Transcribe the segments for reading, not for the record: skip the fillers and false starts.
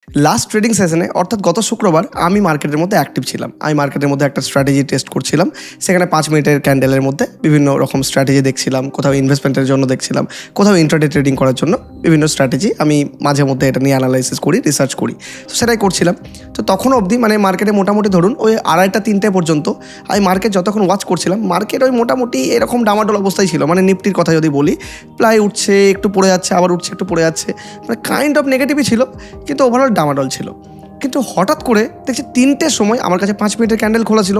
Last trading সেশনে অর্থাৎ গত শুক্রবার আমি মার্কেটের মধ্যে অ্যাক্টিভ ছিলাম। আমি মার্কেটের মধ্যে একটা স্ট্র্যাটেজি টেস্ট করছিলাম। সেখানে 5 মিনিটের ক্যান্ডেলের মধ্যে বিভিন্ন রকম স্ট্র্যাটেজি দেখছিলাম, কোথাও ইনভেস্টমেন্টের জন্য দেখছিলাম, কোথাও ইন্ট্রাডে ট্রেডিং করার জন্য বিভিন্ন স্ট্র্যাটেজি আমি মাঝে মধ্যে এটা নিয়ে অ্যানালাইসিস করি, রিসার্চ করি। তো সেটাই করছিলাম। তো তখন অবধি মানে মার্কেটে মোটামুটি ধরুন ওই 2:30-3টে পর্যন্ত আমি মার্কেট যতক্ষণ ওয়াচ করছিলাম, মার্কেট ওই মোটামুটি এরকম ডামাডোল অবস্থায় ছিল। মানে নিফটির কথা যদি বলি, প্রায় উঠছে, একটু পড়ে যাচ্ছে, আবার উঠছে, একটু পড়ে যাচ্ছে, মানে কাইন্ড অফ নেগেটিভই ছিল, কিন্তু ওভারঅল ডামাডোল ছিল। কিন্তু হঠাৎ করে দেখছি 3টের সময় আমার কাছে 5 মিনিটের ক্যান্ডেল খোলা ছিল,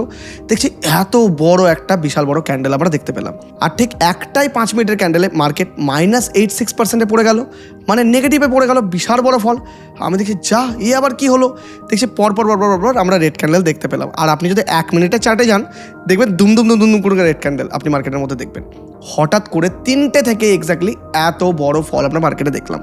দেখছি এত বড় একটা বিশাল বড় ক্যান্ডেল আমরা দেখতে পেলাম। আর ঠিক একটাই 5 মিনিটের ক্যান্ডেলে মার্কেট -86% পড়ে গেল, মানে নেগেটিভে পড়ে গেল, বিশাল বড় ফল। আমি দেখছি যা, আবার কি হলো, দেখছি পরপর আমরা রেড ক্যান্ডেল দেখতে পেলাম। আর আপনি যদি 1 মিনিটের চার্টে যান, দেখবেন দুম দুম দুম দুম দুম করে রেড ক্যান্ডেল আপনি মার্কেটের মধ্যে দেখবেন। হঠাৎ করে 3টে থেকে এক্স্যাক্টলি এত বড় ফল আমরা মার্কেটে দেখলাম।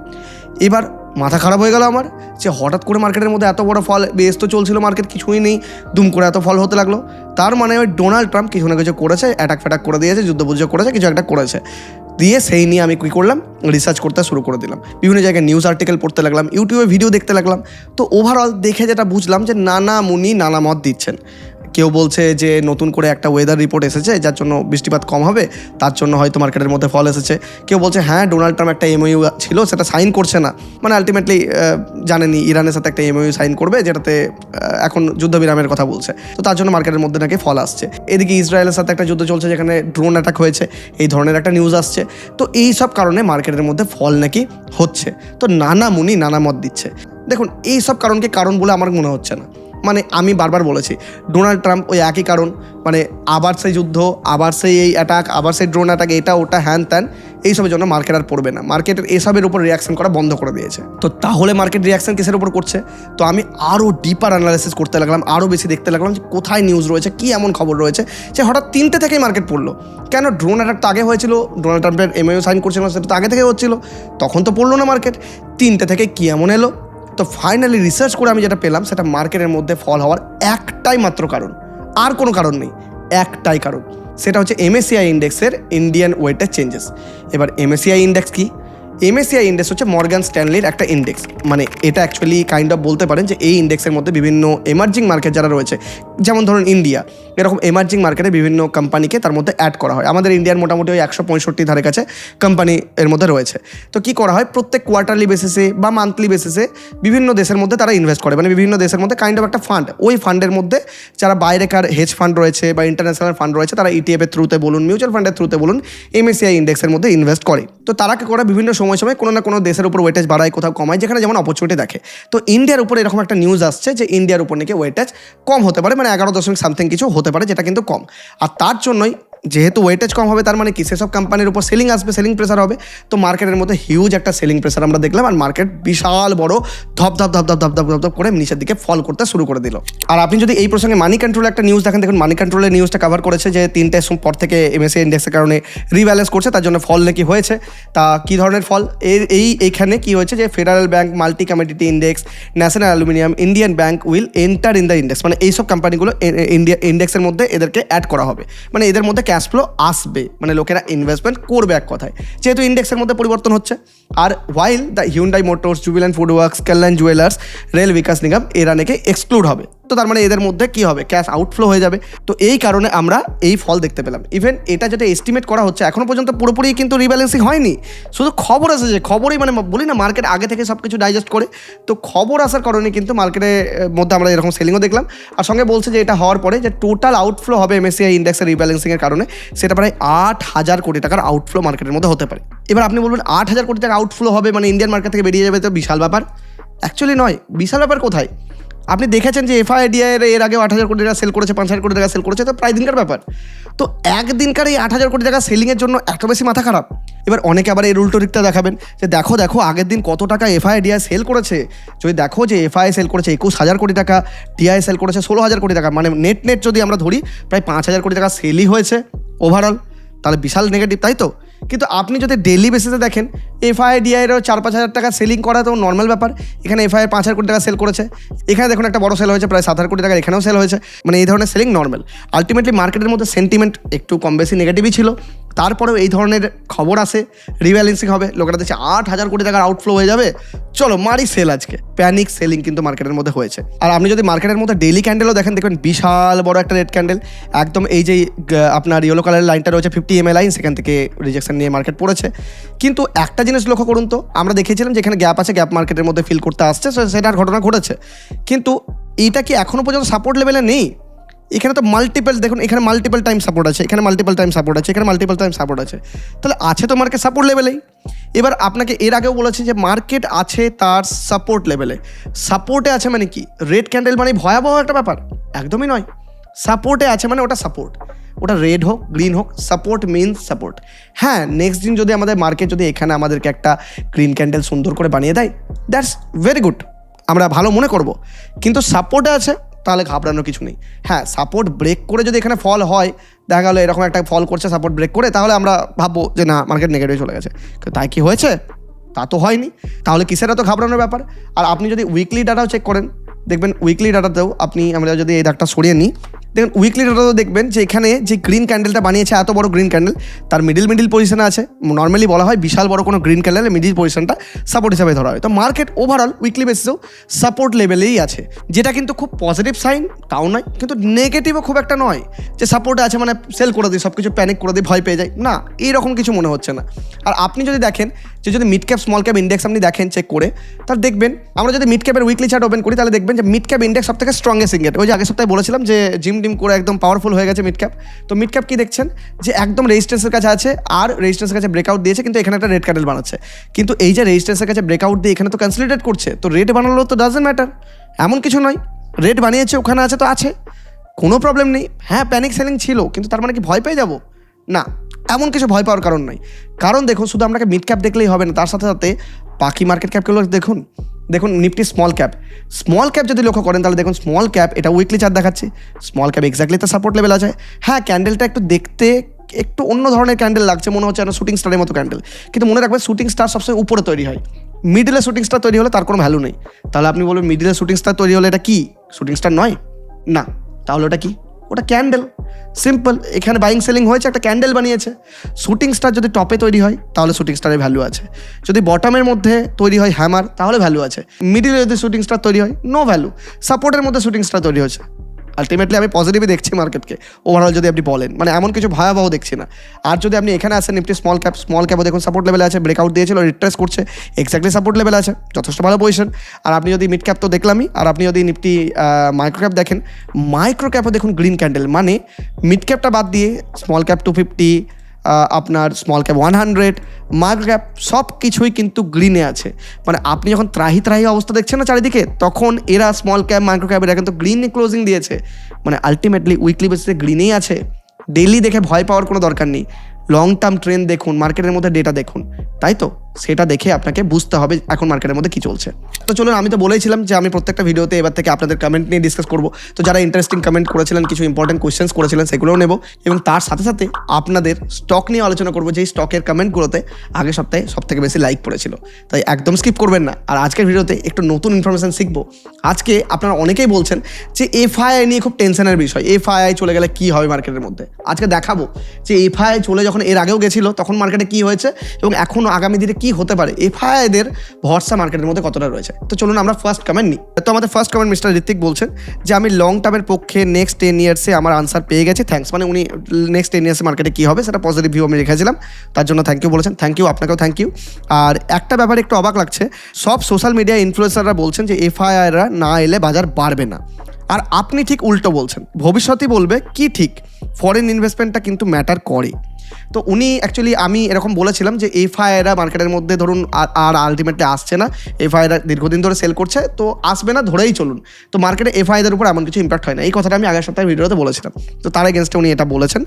এবার মাথা খারাপ হয়ে গেল আমার, যে হঠাৎ করে মার্কেটের মধ্যে এত বড় ফল, বেশ তো চলছিল মার্কেট, কিছুই নেই, দুম করে এত ফল হতে লাগলো। তার মানে ওই ডোনাল্ড ট্রাম্প কিছু না কিছু করেছে, অ্যাটাক ফ্যাটাক করে দিয়েছে, যুদ্ধ করেছে, কিছু একটা করেছে। দিয়ে সেই নিয়ে আমি কী করলাম, রিসার্চ করতে শুরু করে দিলাম, বিভিন্ন জায়গায় নিউজ আর্টিকেল পড়তে লাগলাম, ইউটিউবে ভিডিও দেখতে লাগলাম। তো ওভারঅল দেখে যেটা বুঝলাম যে নানা মুনি নানা মত দিচ্ছেন। কেউ বলছে যে নতুন করে একটা ওয়েদার রিপোর্ট এসেছে, যার জন্য বৃষ্টিপাত কম হবে, তার জন্য হয়তো মার্কেটের মধ্যে ফল এসেছে। কেউ বলছে হ্যাঁ, ডোনাল্ড ট্রাম্প একটা এমওইউ ছিল, সেটা সাইন করছে না, মানে আলটিমেটলি জানেনি ইরানের সাথে একটা এমওইউ সাইন করবে, যেটাতে এখন যুদ্ধবিরামের কথা বলছে, তো তার জন্য মার্কেটের মধ্যে নাকি ফল আসছে। এদিকে ইসরায়েলের সাথে একটা যুদ্ধ চলছে, যেখানে ড্রোন অ্যাটাক হয়েছে, এই ধরনের একটা নিউজ আসছে। তো এই সব কারণে মার্কেটের মধ্যে ফল নাকি হচ্ছে। তো নানা মুনি নানা মত দিচ্ছে। দেখুন, এই সব কারণকে কারণ বলে আমার মনে হচ্ছে না। মানে আমি বারবার বলেছি, ডোনাল্ড ট্রাম্প ওই একই কারণ, মানে আবার সেই যুদ্ধ, আবার সেই এই অ্যাটাক, আবার সেই ড্রোন অ্যাটাক, এটা ওটা হ্যান ত্যান, এইসবের জন্য মার্কেট আর পড়বে না। মার্কেটের এসবের উপর রিয়াকশন করা বন্ধ করে দিয়েছে। তো তাহলে মার্কেট রিয়াকশন কিসের উপর করছে? তো আমি আরও ডিপার অ্যানালাইসিস করতে লাগলাম, আরও বেশি দেখতে লাগলাম যে কোথায় নিউজ রয়েছে, কী এমন খবর রয়েছে যে হঠাৎ 3টে থেকেই মার্কেট পড়লো। কেন? ড্রোন অ্যাটাক তো আগে হয়েছিল, ডোনাল্ড ট্রাম্পের এমওইউ সাইন করছিল, সেটা তো আগে থেকে হচ্ছিল, তখন তো পড়লো না মার্কেট। 3টে থেকে কী এমন এলো? তো ফাইনালি রিসার্চ করে আমি যেটা পেলাম, সেটা মার্কেটের মধ্যে ফল হওয়ার একটাই মাত্র কারণ, আর কোনো কারণ নেই, একটাই কারণ। সেটা হচ্ছে MSCI ইন্ডেক্সের ইন্ডিয়ান ওয়েটেজ চেঞ্জেস। এবার MSCI ইন্ডেক্স কি? MSCI ইন্ডেক্স হচ্ছে মর্গান স্ট্যানলির একটা ইন্ডেক্স। মানে এটা অ্যাকচুয়ালি কাইন্ড অফ বলতে পারেন যে এই ইন্ডেক্সের মধ্যে বিভিন্ন এমার্জিং মার্কেট যারা রয়েছে, যেমন ধরুন ইন্ডিয়া, এরকম এমার্জিং মার্কেটে বিভিন্ন কোম্পানিকে তার মধ্যে অ্যাড করা হয়। আমাদের ইন্ডিয়ার মোটামুটি ওই 165 ধারে কাছে কোম্পানি এর মধ্যে রয়েছে। তো কী করা হয়, প্রত্যেক কোয়ার্টারলি বেসিসে বা মান্থলি বেসিসে বিভিন্ন দেশের মধ্যে তারা ইনভেস্ট করে, মানে বিভিন্ন দেশের মধ্যে কাইন্ড অফ একটা ফান্ড। ওই ফান্ডের মধ্যে যারা বাইরেকার হেজ ফান্ড রয়েছে বা ইন্টারন্যাশনাল ফান্ড রয়েছে, তারা ETF এর থ্রুতে বলুন, মিউচুয়াল ফান্ডের থ্রুতে বলুন, MSCI ইন্ডেক্সের মধ্যে ইনভেস্ট করে। তো তারা কি করে, বিভিন্ন সময় কোনো না কোনো দেশের উপর ওয়েটেজ বাড়ায়, কোথাও কমায়, যেখানে যেমন অপরচুনিটি দেখে। তো ইন্ডিয়ার উপর এরকম একটা নিউজ আসছে যে ইন্ডিয়ার উপর নাকি ওয়েটেজ কম হতে পারে, মানে 11.something কিছু হতে পারে, যেটা কিন্তু কম। আর তার জন্যই, যেহেতু ওয়েটেজ কম হবে, তার মানে কি, সেসব কোম্পানির উপর সেলিং আসবে, সেলিং প্রেসার হবে। তো মার্কেটের মধ্যে হিউজ একটা সেলিং প্রেসার আমরা দেখলাম, আর মার্কেট বিশাল বড় ধপ ধপ ধপ ধপ ধপ ধপ ধপ ধপ করে নিচের দিকে ফল করতে শুরু করে দিল। আর আপনি যদি এই প্রসঙ্গে মানি কন্ট্রোলের একটা নিউজ দেখেন, দেখুন মানি কন্ট্রোলের নিউজটা কভার করেছে যে 3টের পর থেকে MSCI ইন্ডেক্সের কারণে রিব্যালেন্স করছে, তার জন্য ফল নাকি হয়েছে। তা কী ধরনের ফল? এইখানে কি হয়েছে যে federal bank, multi commodity index, national aluminium, Indian bank will enter in the index. মানে এইসব কোম্পানিগুলো ইন্ডিয়া ইন্ডেক্সের মধ্যে এদেরকে অ্যাড করা হবে, মানে এদের মধ্যে ক্যাশ ফ্লো আসবে, মানে লোকেরা ইনভেস্টমেন্ট করবে এক কথায়, যেহেতু ইন্ডেক্সের মধ্যে পরিবর্তন হচ্ছে। আর while the Hyundai Motors, Jubilant FoodWorks, Kalyan Jewellers, Rail Vikas Nigam, এরা নাকি এক্সক্লুড হবে। তো তার মানে এদের মধ্যে কি হবে, ক্যাশ আউটফ্লো হয়ে যাবে। তো এই কারণে আমরা এই ফল দেখতে পেলাম। ইভেন এটা যেটা এস্টিমেট করা হচ্ছে, এখনো পর্যন্ত পুরোপুরি কিন্তু রিব্যালেন্সিং হয়নি, শুধু খবর এসেছে। খবরই, মানে বলি না, মার্কেট আগে থেকে সব কিছু ডাইজেস্ট করে। তো খবর আসার কারণে কিন্তু মার্কেটের মধ্যে আমরা এরকম সেলিংও দেখলাম। আর সঙ্গে বলছে যে এটা হওয়ার পরে যে টোটাল আউটফ্লো হবে MSCI ইন্ডেক্সের রিব্যালেন্সিংয়ের কারণে, সেটা প্রায় 8,000 কোটি টাকার আউটফ্লো মার্কেটের মধ্যে হতে পারে। এবার আপনি বলবেন 8,000 কোটি টাকা আউটফ্লো হবে, মানে ইন্ডিয়ান মার্কেট থেকে বেরিয়ে যাবে, তো বিশাল ব্যাপার। অ্যাকচুয়ালি নয়, বিশাল ব্যাপার কোথায়? আপনি দেখেছেন যে FIDI এর আগে 8,000 কোটি টাকা সেল করেছে, 5,000 কোটি টাকা সেল করেছে, তো প্রায় দিনকার ব্যাপার। তো একদিনকার এই 8,000 কোটি টাকা সেলিংয়ের জন্য এত বেশি মাথা খারাপ? এবার অনেকে আবার এর উল্টো দিকটা দেখাবেন যে দেখো আগের দিন কত টাকা FIDI সেল করেছে। যদি দেখো যে FI সেল করেছে 21,000 কোটি টাকা, DI সেল করেছে 16,000 কোটি টাকা, মানে নেট যদি আমরা ধরি প্রায় 5,000 কোটি টাকা সেলই হয়েছে ওভারঅল, তাহলে বিশাল নেগেটিভ, তাই তো? কিন্তু আপনি যদি ডেইলি বেসিসে দেখেন, FIDI এরও 4-5 হাজার টাকা সেলিং করা তো নর্মাল ব্যাপার। এখানে FI 5,000 কোটি টাকা সেল করেছে, এখানে দেখুন একটা বড় সেল হয়েছে প্রায় 7,000 কোটি টাকা, এখানেও সেল হয়েছে, মানে এই ধরনের সেলিং নর্মাল। আলটিমেটলি মার্কেটের মধ্যে সেন্টিমেন্ট একটু কম বেশি নেগেটিভই ছিল। তারপরেও এই ধরনের খবর আসে, রিব্যালেন্সিং হবে, লোকেরা দেখছে 8,000 কোটি টাকার আউটফ্লো হয়ে যাবে, চলো মারি সেল আজকে। প্যানিক সেলিং কিন্তু মার্কেটের মধ্যে হয়েছে। আর আপনি যদি মার্কেটের মধ্যে ডেইলি ক্যান্ডেলও দেখেন, দেখবেন বিশাল বড় একটা রেড ক্যান্ডেল, একদম এই যে আপনার ইয়েলো কালারের লাইনটা রয়েছে 50 EMA লাইন, সেখান থেকে রিজেকশন নিয়ে মার্কেট পড়েছে। কিন্তু একটা জিনিস লক্ষ্য করুন তো, আমরা দেখেছিলাম যেখানে গ্যাপ আছে, গ্যাপ মার্কেটের মধ্যে ফিল করতে আসছে, সেটার ঘটনা ঘটেছে। কিন্তু এইটা কি এখনো পর্যন্ত সাপোর্ট লেভেলে নেই? এখানে তো মাল্টিপল, দেখুন এখানে মাল্টিপল টাইম সাপোর্ট আছে, এখানে মাল্টিপল টাইম সাপোর্ট আছে, এখানে মাল্টিপল টাইম সাপোর্ট আছে, তাহলে আছে তো মার্কেট সাপোর্ট লেভেলেই। এবার আপনাকে এর আগেও বলেছি যে মার্কেট আছে তার সাপোর্ট লেভেলে। সাপোর্টে আছে মানে কি? রেড ক্যান্ডেল মানে ভয়াবহ একটা ব্যাপার? একদমই নয়। সাপোর্টে আছে মানে ওটা সাপোর্ট, ওটা রেড হোক গ্রিন হোক, সাপোর্ট মিনস সাপোর্ট। হ্যাঁ, নেক্সট দিন যদি আমাদের মার্কেট যদি এখানে আমাদেরকে একটা গ্রিন ক্যান্ডেল সুন্দর করে বানিয়ে দেয়, দ্যাটস ভেরি গুড, আমরা ভালো মনে করব। কিন্তু সাপোর্টে আছে, তাহলে ঘাবড়ানোর কিছু নেই। হ্যাঁ, সাপোর্ট ব্রেক করে যদি এখানে ফল হয়, দেখা গেলো এরকম একটা ফল করছে সাপোর্ট ব্রেক করে, তাহলে আমরা ভাববো যে না, মার্কেট নেগেটিভ চলে গেছে। তাই কি হয়েছে? তা তো হয়নি। তাহলে কিসের এত ঘাবড়ানোর ব্যাপার? আর আপনি যদি উইকলি ডাটাও চেক করেন, দেখবেন উইকলি ডাটাতেও আমরা যদি এই দাগটা সরিয়ে নিই, দেখুন উইকলি ডাটাতেও দেখবেন যে এখানে যে গ্রিন ক্যান্ডেলটা বানিয়েছে, এত বড় গ্রিন ক্যান্ডেল, তার মিডিল পজিশনে আছে। নর্মালি বলা হয় বিশাল বড় কোনো গ্রিন ক্যান্ডেলের মিডিল পজিশনটা সাপোর্ট হিসাবে ধরা হয়। তো মার্কেট ওভারঅল উইকলি বেসিসেও সাপোর্ট লেভেলেই আছে, যেটা কিন্তু খুব পজিটিভ সাইন তাও নয়, কিন্তু নেগেটিভও খুব একটা নয় যে সাপোর্টে আছে মানে সেল করে দিই, সব কিছু প্যানিক করে দিই, ভয় পেয়ে যায়, না, এইরকম কিছু মনে হচ্ছে না। আর আপনি যদি দেখেন যে যদি mid cap small cap index আপনি দেখেন চেক করে, তাহলে দেখবেন, আমরা যদি মিড ক্যাপের উইকলি চার্ট ওপেন করি, তাহলে দেখবেন যে মিড ক্যাপ ইন্ডেক্স সব থেকে স্ট্রংগেস্ট ইন্ডিকেটর। ওই যে আগের সপ্তাহে বলেছিলাম যে জিম করে একদম পাওয়ারফুল হয়ে গেছে মিড ক্যাপ। তো মিড ক্যাপ কি দেখছেন যে একদম রেজিস্ট্যান্সের কাছে আছে, আর রেজিস্ট্যান্সের কাছে ব্রেকআউট দিয়েছে, কিন্তু এখানে একটা রেড ক্যান্ডেল বানাচ্ছে। কিন্তু এই যে রেজিস্ট্যান্সের কাছে ব্রেকআউট দিয়ে এখানে তো কনসলিডেট করছে, তো রেড বানালো তো ডাজন্ট ম্যাটার, এমন কিছু নয়। রেড বানিয়েছে, ওখানে আছে তো আছে, কোনো প্রবলেম নেই। হ্যাঁ, প্যানিক সেলিং ছিল, কিন্তু তার মানে কি ভয় পেয়ে যাব? না, এমন কিছু ভয় পাওয়ার কারণ নাই। কারণ দেখুন, শুধু আপনাকে মিড ক্যাপ দেখলেই হবে না, তার সাথে সাথে বাকি মার্কেট ক্যাপগুলো দেখুন। দেখুন নিফটি স্মল ক্যাপ যদি লক্ষ্য করেন, তাহলে দেখুন স্মল ক্যাপ, এটা উইকলি চার্ট দেখাচ্ছে, স্মল ক্যাপ এক্স্যাক্টলি তো সাপোর্ট লেভেল আছে। হ্যাঁ, ক্যান্ডেলটা একটু দেখতে একটু অন্য ধরনের ক্যান্ডেল লাগছে, মনে হচ্ছে শুটিং স্টারের মতো ক্যান্ডেল, কিন্তু মনে রাখবেন শুটিং স্টার সবসময় উপরে তৈরি হয়, মিডিলে শুটিং স্টার তৈরি হলে তার কোনো ভ্যালু নেই। তাহলে আপনি বলবেন মিডিলে শুটিং স্টার তৈরি হলে এটা কি শুটিং স্টার নয়? না, তাহলে ওটা কি? ওটা ক্যান্ডেল, সিম্পল। এখানে বাইং সেলিং হয়েছে, একটা ক্যান্ডেল বানিয়েছে। শুটিং স্টার যদি টপে তৈরি হয়, তাহলে শুটিং স্টারের ভ্যালু আছে। যদি বটমের মধ্যে তৈরি হয় হ্যামার, তাহলে ভ্যালু আছে। মিডিলে যদি শুটিং স্টার তৈরি হয়, নো ভ্যালু। সাপোর্টের মধ্যে শুটিং স্টার তৈরি হয়েছে, আলটিমেটলি আমি পজিটিভই দেখছি মার্কেটকে ওভারঅল, যদি আপনি বলেন, মানে এমন কিছু ভয়াবহ দেখছি না। আর যদি আপনি এখানে আসেন নিফটি স্মল ক্যাপও দেখুন সাপোর্ট লেভেলে আছে, ব্রেকআউট দিয়েছিল, রিট্রেস করছে, এক্স্যাক্টলি সাপোর্ট লেভেল আছে, যথেষ্ট ভালো পজিশন। আর আপনি যদি মিড ক্যাপ তো দেখলামই, আর আপনি যদি নিফটি মাইক্রো ক্যাপ দেখেন, মাইক্রো ক্যাপও দেখুন গ্রিন ক্যান্ডেল, মানে মিড ক্যাপটা বাদ দিয়ে স্মল ক্যাপ 250, আপনার স্মল ক্যাপ 100, মাইক্রো ক্যাপ সব কিছুই কিন্তু গ্রিনে আছে। মানে আপনি যখন ত্রাহি অবস্থা দেখছেন না চারিদিকে, তখন এরা স্মল ক্যাপ মাইক্রো ক্যাপ এরা কিন্তু গ্রিনে ক্লোজিং দিয়েছে, মানে আলটিমেটলি উইকলি বেসিসে গ্রিনেই আছে। ডেইলি দেখে ভয় পাওয়ার কোনো দরকার নেই, লং টার্ম ট্রেন্ড দেখুন, মার্কেটের মধ্যে ডেটা দেখুন, তাই তো সেটা দেখে আপনাকে বুঝতে হবে এখন মার্কেটের মধ্যে কী চলছে। তো চলুন, আমি তো বলেছিলাম যে আমি প্রত্যেকটা ভিডিওতে এবার থেকে আপনাদের কমেন্ট নিয়ে ডিসকাস করবো। তো যারা ইন্টারেস্টিং কমেন্ট করেছিলেন, কিছু ইম্পর্টেন্ট কোয়েশ্চেন্স করেছিলেন, সেগুলোও নেব, এবং তার সাথে সাথে আপনাদের স্টক নিয়ে আলোচনা করবো, যেই স্টকের কমেন্টগুলোতে আগের সপ্তাহে সবথেকে বেশি লাইক পড়েছিল। তাই একদম স্কিপ করবেন না। আর আজকের ভিডিওতে একটু নতুন ইনফরমেশন শিখবো। আজকে আপনারা অনেকেই বলছেন যে এফআইআই নিয়ে খুব টেনশনের বিষয়, এফআইআই চলে গেলে কী হবে মার্কেটের মধ্যে। আজকে দেখাবো যে এফআইআই চলে যখন এর আগেও গেছিলো, তখন মার্কেটে কী হয়েছে এবং এখন আগামী দিনে কী হতে পারে, এফআইআইদের ভরসা মার্কেটের মধ্যে কতটা রয়েছে। তো চলুন আমরা ফার্স্ট কমেন্ট নিই। তো আমাদের ফার্স্ট কমেন্ট মিস্টার ঋত্বিক বলছেন যে আমি লং টার্মের পক্ষে, নেক্সট 10 ইয়ার্সে আমার আনসার পেয়ে গেছি, থ্যাঙ্কস। মানে উনি নেক্সট 10 ইয়ার্সে মার্কেটে কী হবে সেটা পজিটিভ ভিউ আমি রেখেছিলাম, তার জন্য থ্যাংক ইউ বলেছেন। থ্যাংক ইউ, আপনাকেও থ্যাংক ইউ। আর একটা ব্যাপারে একটু অবাক লাগছে, সব সোশ্যাল মিডিয়া ইনফ্লুয়েন্সাররা বলছেন যে এফআইআইরা না এলে বাজার বাড়বে না, আর আপনি ঠিক উল্টো বলছেন, ভবিষ্যতই বলবে কি ঠিক, ফরেন ইনভেস্টমেন্টটা কিন্তু ম্যাটার করে। তো উনি অ্যাকচুয়ালি, আমি এরকম বলেছিলাম যে এফআইআইরা মার্কেটের মধ্যে ধরুন আর আলটিমেটলি আসছে না, এফআইআইরা দীর্ঘদিন ধরে সেল করছে, তো আসবে না ধরেই চলুন, তো মার্কেটে এফআইআইদের উপর এমন কিছু ইম্প্যাক্ট হয় না। এই কথাটা আমি আগের সপ্তাহের ভিডিওতে বলেছিলাম, তো তার এগেনস্টে উনি এটা বলেছেন।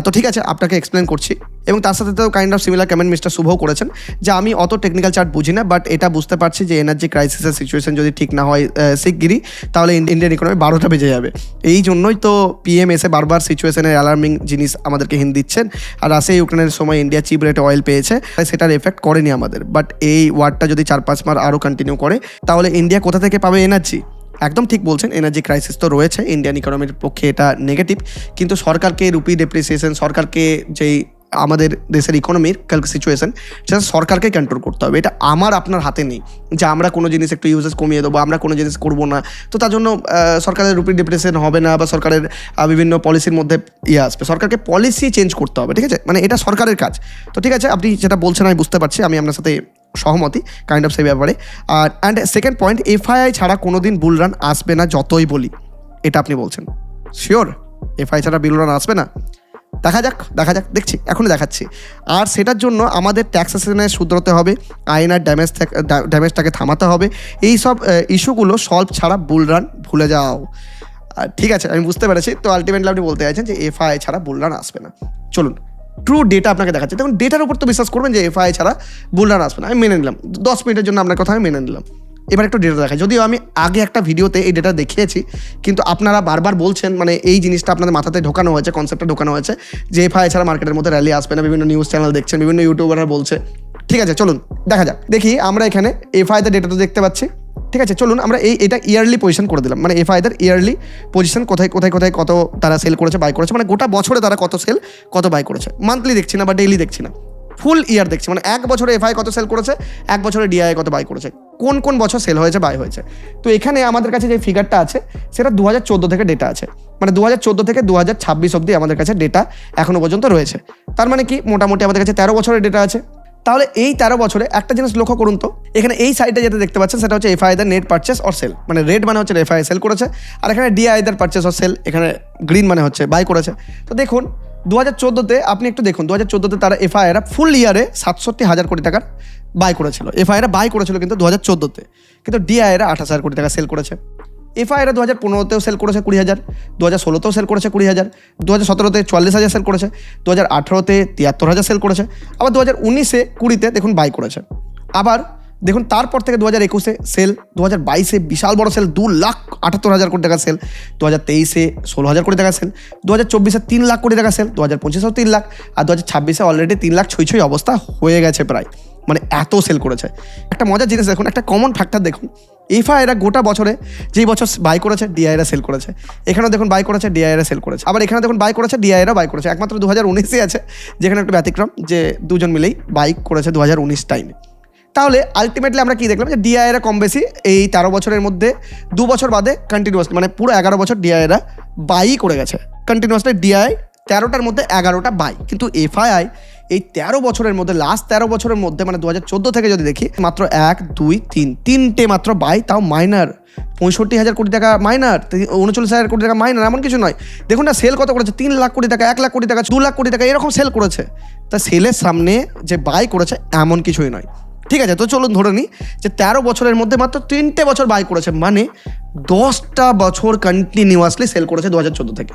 তো ঠিক আছে, আপনাকে এক্সপ্লেন করছি। এবং তার সাথে তো kind of similar comment mister শুভও করেছেন যে আমি অত টেকনিক্যাল চার্ট বুঝি না, বাট এটা বুঝতে পারছি যে এনার্জি ক্রাইসিসের সিচুয়েশন যদি ঠিক না হয় শিগগিরই, তাহলে ইন্ডিয়ান ইকোনমি 12টা বেজে যাবে। এই জন্যই তো পিএম এসে বারবার সিচুয়েশনের অ্যালার্মিং জিনিস আমাদেরকে হিন্ট দিচ্ছেন। আর রাশিয়া ইউক্রেনের সময় ইন্ডিয়া চিপ রেটে অয়েল পেয়েছে, সেটার এফেক্ট করেনি আমাদের, বাট এই ওয়ারটা যদি 4-5 মাস আরও কন্টিনিউ করে, তাহলে ইন্ডিয়া কোথা থেকে পাবে এনার্জি? একদম ঠিক বলছেন, এনার্জি ক্রাইসিস তো রয়েছে, ইন্ডিয়ান ইকোনমির পক্ষে এটা নেগেটিভ, কিন্তু সরকারকে রুপি ডেপ্রিসিয়েশন, সরকারকে যেই আমাদের দেশের ইকোনমির সিচুয়েশন, সেটা সরকারকে কন্ট্রোল করতে হবে। এটা আমার আপনার হাতে নেই যে আমরা কোনো জিনিস একটু ইউজেস কমিয়ে দেবো, আমরা কোনো জিনিস করবো না, তো তার জন্য সরকারের রুপি ডিপ্রেশন হবে না বা সরকারের বিভিন্ন পলিসির মধ্যে আসবে। সরকারকে পলিসি চেঞ্জ করতে হবে, ঠিক আছে, মানে এটা সরকারের কাজ। তো ঠিক আছে, আপনি যেটা বলছেন আমি বুঝতে পারছি, আমি আপনার সাথে সহমতি কাইন্ড অফ সেই ব্যাপারে। আর অ্যান্ড সেকেন্ড পয়েন্ট, এফআইআই ছাড়া কোনো দিন বুল রান আসবে না যতই বলি, এটা আপনি বলছেন শিওর? এফআইআই ছাড়া বুল রান আসবে না? দেখা যাক দেখছি, এখনই দেখাচ্ছি। আর সেটার জন্য আমাদের ট্যাক্সেশনে শুধরাতে হবে, আইনার ড্যামেজটাকে থামাতে হবে। এই সব ইস্যুগুলো সলভ ছাড়া বুল রান ভুলে যাও। ঠিক আছে, আমি বুঝতে পেরেছি। তো আলটিমেটলি আপনি বলতে চাইছেন যে এফআইআই ছাড়া বুল রান আসবে না। চলুন ট্রু ডেটা আপনাকে দেখাচ্ছে। দেখুন ডেটার উপর তো বিশ্বাস করবেন যে এফআইআই ছাড়া বুল রান আসবে না, আমি মেনে নিলাম। 10 মিনিটের জন্য আপনার কথা আমি মেনে নিলাম। এবার একটু ডেটা দেখাই, যদিও আমি আগে একটা ভিডিওতে এই ডেটা দেখিয়েছি, কিন্তু আপনারা বারবার বলছেন, মানে এই জিনিসটা আপনাদের মাথাতে ঢোকানো হয়েছে, কনসেপ্টটা ঢোকানো হয়েছে যে এফআইআই ছাড়া মার্কেটের মধ্যে র্যালি আসবে না। বিভিন্ন নিউজ চ্যানেল দেখছেন, বিভিন্ন ইউটিউবাররা বলছে। ঠিক আছে, চলুন দেখা যাক। দেখি আমরা এখানে এফআইআইতে ডেটা তো দেখতে পাচ্ছি। ঠিক আছে, চলুন আমরা এটা ইয়ারলি পজিশন করে দিলাম, মানে এফআইআইদের ইয়ারলি পজিশন কোথায় কত তারা সেল করেছে, বাই করেছে, মানে গোটা বছরে তারা কত সেল কত বাই করেছে। মান্থলি দেখছি না বা ডেইলি দেখছি না, ফুল ইয়ার দেখছি, মানে এক বছরে এফআই কত সেল করেছে, এক বছরে ডিআই কত বাই করেছে, কোন বছর সেল হয়েছে বাই হয়েছে। তো এখানে আমাদের কাছে যে ফিগারটা আছে সেটা 2014 থেকে ডেটা আছে, মানে 2014 থেকে 2026 অবধি আমাদের কাছে ডেটা এখনো পর্যন্ত রয়েছে। তার মানে কি মোটামুটি আমাদের কাছে 13 বছরের ডেটা আছে। তাহলে এই 13 বছরে একটা জিনিস লক্ষ্য করুন তো, এখানে এই সাইডে যেটা দেখতে পাচ্ছেন সেটা হচ্ছে এফআইআইদের নেট পারচেস অর সেল, মানে রেড মানে হচ্ছে এফআইআই সেল করেছে, আর এখানে ডিআইদের পারচেস অর সেল, এখানে গ্রিন মানে হচ্ছে বাই করেছে। তো দেখুন 2014-তে আপনি একটু দেখুন, 2014-তে তারা এফআইআইরা ফুল ইয়ারে 67,000 কোটি টাকার বাই করেছিল। এফআইআইরা বাই করেছিল কিন্তু 2014-তে, কিন্তু ডিআইরা 28,000 কোটি টাকা সেল করেছে। এফআইআইরা 2015-তেও সেল করেছে 20,000, 2016-তেও সেল করেছে 20,000, 2017-তে 44,000 সেল করেছে, 2018-তে 73,000 সেল করেছে, আবার 2019-এ 20-তে দেখুন বাই করেছে। আবার দেখুন তারপর থেকে 2021-এ সেল, 2022-এ বিশাল বড় সেল 2,78,000 কোটি টাকা সেল, 2023-এ 16,000 কোটি টাকা সেল, 2024-এ 3 লাখ কোটি টাকা সেল, 2025-এও 3 লাখ, আর 2026-এ অলরেডি 3 লাখ ছুঁই অবস্থা হয়ে গেছে প্রায়, মানে এত সেল করেছে। একটা মজার জিনিস দেখুন, একটা কমন ফ্যাক্টর দেখুন, এফআইআইরা গোটা বছরে যেই বছর বাই করেছে ডিআইরা সেল করেছে, এখানেও দেখুন বাই করেছে ডিআইরা সেল করেছে, আবার এখানে দেখুন বাই করেছে ডিআইরা বাই করেছে। একমাত্র 2019-এ আছে যেখানে একটু ব্যতিক্রম, যে দুজন মিলেই বাই করেছে 2019 টাইমে। তাহলে আলটিমেটলি আমরা কি দেখলাম, যে ডিআইরা কম বেশি এই 13 বছরের মধ্যে 2 বছর বাদে কন্টিনিউয়াসলি, মানে পুরো 11 বছর ডিআইরা বাই করে গেছে কন্টিনিউয়াসলি। ডিআই 13টার মধ্যে 11টা বাই, কিন্তু এফআইআই এই 13 বছরের মধ্যে, লাস্ট 13 বছরের মধ্যে, মানে 2014 থেকে যদি দেখি, মাত্র 1 2 3 তিনটে মাত্র বাই, তাও মাইনার। 65,000 কোটি টাকা মাইনার, 39,000 কোটি টাকা মাইনার, এমন কিছু নয়। দেখুন না সেল কত করেছে, 3 লাখ কোটি টাকা, 1 লাখ কোটি টাকা, 2 লাখ কোটি টাকা, এরকম সেল করেছে। তা সেলের সামনে যে বাই করেছে এমন কিছুই নয়। ঠিক আছে, তো চলুন ধরে নিই যে 13 বছরের মধ্যে মাত্র 3টে বছর বাই করেছে, মানে 10টা বছর কন্টিনিউয়াসলি সেল করেছে 2014 থেকে।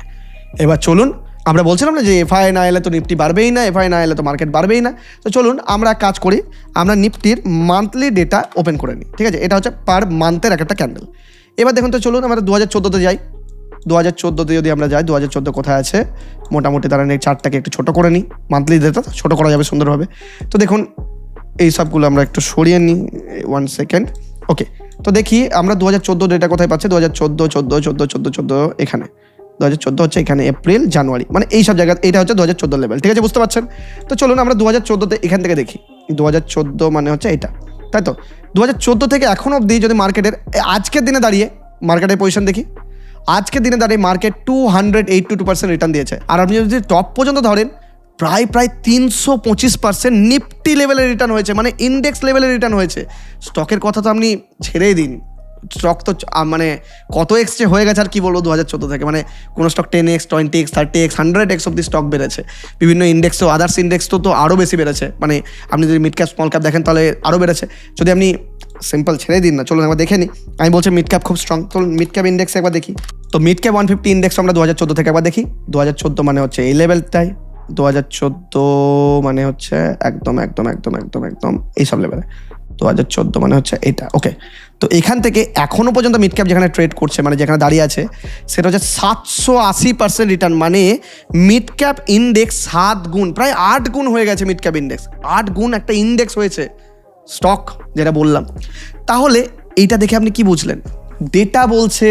এবার চলুন, আমরা বলছিলাম না যে এফআইআই না এলে তো নিফটি বাড়বেই না, এফআইআই না এলে তো মার্কেট বাড়বেই না। তো চলুন আমরা কাজ করি, আমরা নিফটির মান্থলি ডেটা ওপেন করে নিই। ঠিক আছে, এটা হচ্ছে পার মান্থের একটা ক্যান্ডেল। এবার দেখুন তো চলুন আমরা 2014-তে যাই। 2014-তে যদি আমরা যাই, 2014 কোথায় আছে, মোটামুটি তারা এই চার্টটাকে একটু ছোটো করে নিই, মান্থলি ডেটা ছোটো করা যাবে সুন্দরভাবে। তো দেখুন এই সবগুলো আমরা একটু সরিয়ে নিই, 1 সেকেন্ড। ওকে, তো দেখি আমরা 2014 ডেটা কোথায় পাচ্ছি, 2014 এখানে, 2014 হচ্ছে এখানে এপ্রিল জানুয়ারি, মানে এই সব জায়গা, এটা হচ্ছে 2014 লেভেল। ঠিক আছে, বুঝতে পারছেন? তো চলুন আমরা 2014-তে এখান থেকে দেখি, 2014 মানে হচ্ছে এটা, তাই তো? 2014 থেকে এখন অবধি যদি মার্কেটের আজকের দিনে দাঁড়িয়ে মার্কেটের পজিশন দেখি, আজকের দিনে দাঁড়িয়ে মার্কেট 282% রিটার্ন দিয়েছে। আর আপনি যদি টপ পর্যন্ত ধরেন, প্রায় 325% নিফটি লেভেলের রিটার্ন হয়েছে, মানে ইন্ডেক্স লেভেলের রিটার্ন হয়েছে। স্টকের কথা তো আপনি ছেড়েই দিন, স্টক তো মানে কত এক্স যে হয়ে গেছে আর কি বলবো 2014 থেকে, মানে কোনো stock 10x 20x 30x 100x অব্দি স্টক বেড়েছে। বিভিন্ন ইন্ডেক্স তো, আদার্স ইন্ডেক্স তো আরও বেশি বেড়েছে, মানে আপনি যদি মিড ক্যাপ স্মল ক্যাপ দেখেন তাহলে আরও বেড়েছে। যদি আপনি সিম্পল ছেড়ে দিন না, চলুন একবার দেখে নিই। আমি বলছি মিড ক্যাপ খুব স্ট্রং, তো মিড ক্যাপ ইন্ডেক্স একবার দেখি। তো মিড ক্যাপ 150 ইন্ডেক্স আমরা 2014 থেকে একবার দেখি। 2014 মানে হচ্ছে এই লেভেলটাই, 2014 মানে হচ্ছে একদম এইসব লেভেলে, 2014 মানে হচ্ছে এটা। ওকে, তো এখান থেকে এখনো পর্যন্ত মিড ক্যাপ যেখানে ট্রেড করছে, মানে যেখানে দাঁড়িয়ে আছে, সেটা হচ্ছে 780% রিটার্ন, মানে মিড ক্যাপ ইন্ডেক্স 7 গুণ, প্রায় 8 গুণ হয়ে গেছে মিড ক্যাপ ইন্ডেক্স, 8 গুণ একটা ইন্ডেক্স হয়েছে স্টক, যেটা বললাম। তাহলে এইটা দেখে আপনি কি বুঝলেন, ডেটা বলছে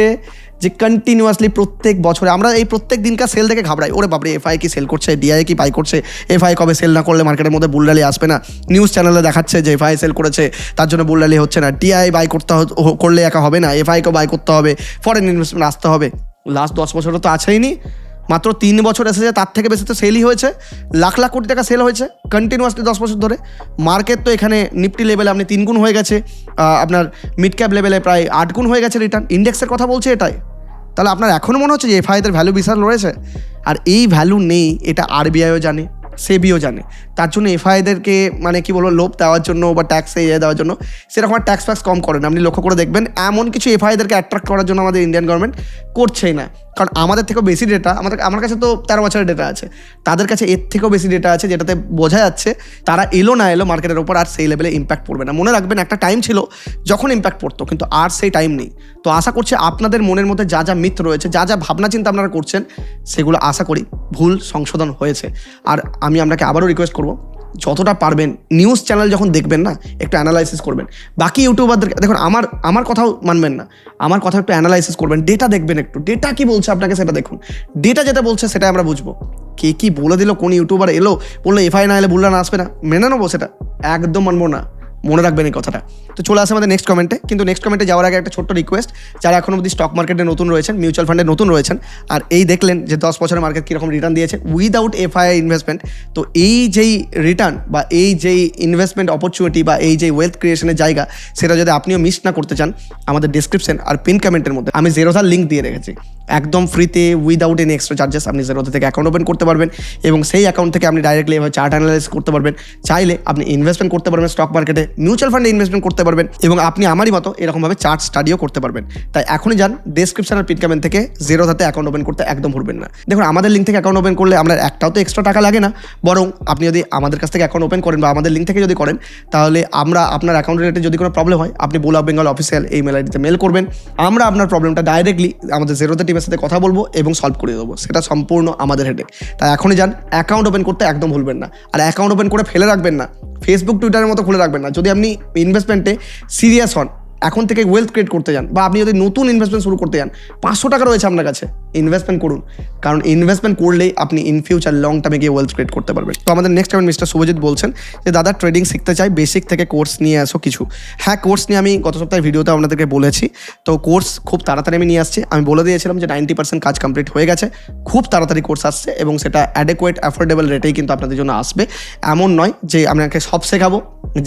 যে কন্টিনিউয়াসলি প্রত্যেক বছরে আমরা এই প্রত্যেক দিনকার সেল থেকে ঘাবড়াই, ওরে বাপরে এফআই কি সেল করছে, ডিআই কি বাই করছে, এফআই কবে সেল না করলে মার্কেটের মধ্যে বুল র্যালি আসবে না। নিউজ চ্যানেলে দেখাচ্ছে যে এফআই সেল করেছে তার জন্য বুল র্যালি হচ্ছে না, ডিআই বাই করলে একা হবে না, এফআইকে বাই করতে হবে, ফরেন ইনভেস্টমেন্ট আসতে হবে। লাস্ট 10 বছরও তো আছেই নি, মাত্র 3 বছর এসেছে, তার থেকে বেশি তো সেলই হয়েছে, লাখ লাখ কোটি টাকা সেল হয়েছে কন্টিনিউয়াসলি 10 বছর ধরে। মার্কেট তো এখানে নিফটি লেভেলে আপনি 3 গুণ হয়ে গেছে, আপনার মিড ক্যাপ লেভেলে প্রায় 8 গুণ হয়ে গেছে রিটার্ন। ইন্ডেক্সের কথা বলছে এটাই। তাহলে আপনার এখনও মনে হচ্ছে যে এফআইদের ভ্যালু বিশাল রয়েছে? আর এই ভ্যালু নেই, এটা আরবিআইও জানে, সেবিও জানে। তার জন্য এফআইদেরকে মানে কি বলবো, লোভ দেওয়ার জন্য বা ট্যাক্স দেওয়ার জন্য সেরকম আর ট্যাক্স ফ্যাক্স কম করেন। আপনি লক্ষ্য করে দেখবেন এমন কিছু এফআইদেরকে অ্যাট্রাক্ট করার জন্য আমাদের ইন্ডিয়ান গভর্নমেন্ট করছেই না। কারণ আমাদের থেকেও বেশি ডেটা, আমার কাছে তো 13 বছরের ডেটা আছে, তাদের কাছে এর থেকেও বেশি ডেটা আছে, যেটাতে বোঝা যাচ্ছে তারা এলো না এলো মার্কেটের ওপর আর সেই লেভেলে ইম্প্যাক্ট পড়বে না। মনে রাখবেন একটা টাইম ছিল যখন ইম্প্যাক্ট পড়তো, কিন্তু আর সেই টাইম নেই। তো আশা করছি আপনাদের মনের মধ্যে যা যা মিথ রয়েছে, যা যা ভাবনা চিন্তা আপনারা করছেন, সেগুলো আশা করি ভুল সংশোধন হয়েছে। আর আমি আপনাকে আবারও রিকোয়েস্ট করবো, যতটা পারবেন নিউজ চ্যানেল যখন দেখবেন না, একটু অ্যানালাইসিস করবেন। বাকি ইউটিউবারদের দেখুন, আমার কথাও মানবেন না, আমার কথা একটু অ্যানালাইসিস করবেন, ডেটা দেখবেন, একটু ডেটা কি বলছে আপনাকে সেটা দেখুন। ডেটা যেটা বলছে সেটা আমরা বুঝবো। কে কি বলে দিল, কোন ইউটিউবার এলো বললো এফআই না এলে বুল রান আসবে না, মেনে নেবো সেটা? একদম মানবো না, মনে রাখবেন এই কথাটা। তো চলে আসে আমাদের নেক্সট কমেন্টে। কিন্তু নেক্সট কমেন্টে যাওয়ার আগে একটা ছোট্ট রিকোয়েস্ট, যারা এখন অবধি স্টক মার্কেটে নতুন রয়েছেন, মিউচুয়াল ফান্ডে নতুন রয়েছেন, আর এই দেখলেন যে 10 বছরের মার্কেট কীরকম রিটার্ন দিয়েছে উইদাউট এফআই ইনভেস্টমেন্ট, তো এই যেই রিটার্ন বা এই যেই ইনভেস্টমেন্ট অপরচুনিটি বা এই যে ওয়েলথ ক্রিয়েশনের জায়গা, সেটা যদি আপনিও মিস না করতে চান, আমাদের ডিসক্রিপশন আর পিন কমেন্টের মধ্যে আমি জেরোধার লিঙ্ক দিয়ে রেখেছি। একদম ফ্রিতে উইদাউট এনি এক্সট্রা চার্জেস আপনি জেরোধা থেকে অ্যাকাউন্ট ওপেন করতে পারবেন, এবং সেই অ্যাকাউন্ট থেকে আপনি ডাইরেক্টলি এভাবে চার্ট অ্যানালাইসিস করতে পারবেন। চাইলে আপনি ইনভেস্টমেন্ট করতে পারবেন স্টক মার্কেটে, মিউচুয়াল ফান্ডে ইনভেস্টমেন্ট করতে পারবেন, এবং আপনি আমারই মতো এরকমভাবে চার্ট স্টাডিও করতে পারবেন। তাই এখনই যান ডেসক্রিপশন আর পিন কমেন্ট থেকে জেরোধাতে অ্যাকাউন্ট ওপেন করতে একদম ভুলবেন না। দেখুন, আমাদের লিঙ্ক থেকে অ্যাকাউন্ট ওপেন করলে আমরা একটাও তো এক্সট্রা টাকা লাগে না, বরং আপনি যদি আমাদের কাছ থেকে অ্যাকাউন্ট ওপেন করেন বা আমাদের লিঙ্ক থেকে যদি করেন, তাহলে আমরা আপনার অ্যাকাউন্ট রিলেটেড যদি কোনো প্রবলেম হয়, আপনি বুল অফ বেঙ্গল অফিসিয়াল এই মেল আইডিতে মেল করবেন, আমরা আপনার প্রবলেমটা ডাইরেক্টলি আমাদের জেরোধা টিমের সাথে কথা বলবো এবং সলভ করে দেবো। সেটা সম্পূর্ণ আমাদের হেডেক। তাই এখনই যান অ্যাকাউন্ট ওপেন করতে একদম ভুলবেন না। আর অ্যাকাউন্ট ওপেন করে ফেলে রাখবেন না, ফেসবুক টুইটারের মতো খুলে রাখবেন না। যদি আপনি ইনভেস্টমেন্টে সিরিয়াস হন, এখন থেকে ওয়েলথ ক্রিয়েট করতে যান, বা আপনি যদি নতুন ইনভেস্টমেন্ট শুরু করতে যান, 500 টাকা রয়েছে আপনার কাছে, ইনভেস্টমেন্ট করুন। কারণ ইনভেস্টমেন্ট করলেই আপনি ইন ফিউচার লং টার্মে গিয়ে ওয়েলথ ক্রিয়েট করতে পারবেন। তো আমাদের নেক্সট কমেন্ট মিস্টার শুভজিৎ বলছেন যে দাদা ট্রেডিং শিখতে চাই, বেসিক থেকে কোর্স নিয়ে আসো কিছু। হ্যাঁ, কোর্স নিয়ে আমি গত সপ্তাহে ভিডিওতে আপনাদেরকে বলেছি। তো কোর্স খুব তাড়াতাড়ি আমি নিয়ে আসছি। আমি বলে দিয়েছিলাম যে 90% কাজ কমপ্লিট হয়ে গেছে, খুব তাড়াতাড়ি কোর্স আসছে, এবং সেটা অ্যাডেকুয়েট অ্যাফোর্ডেবল রেটেই কিন্তু আপনাদের জন্য আসবে। এমন নয় যে আপনাকে সব শেখাবো,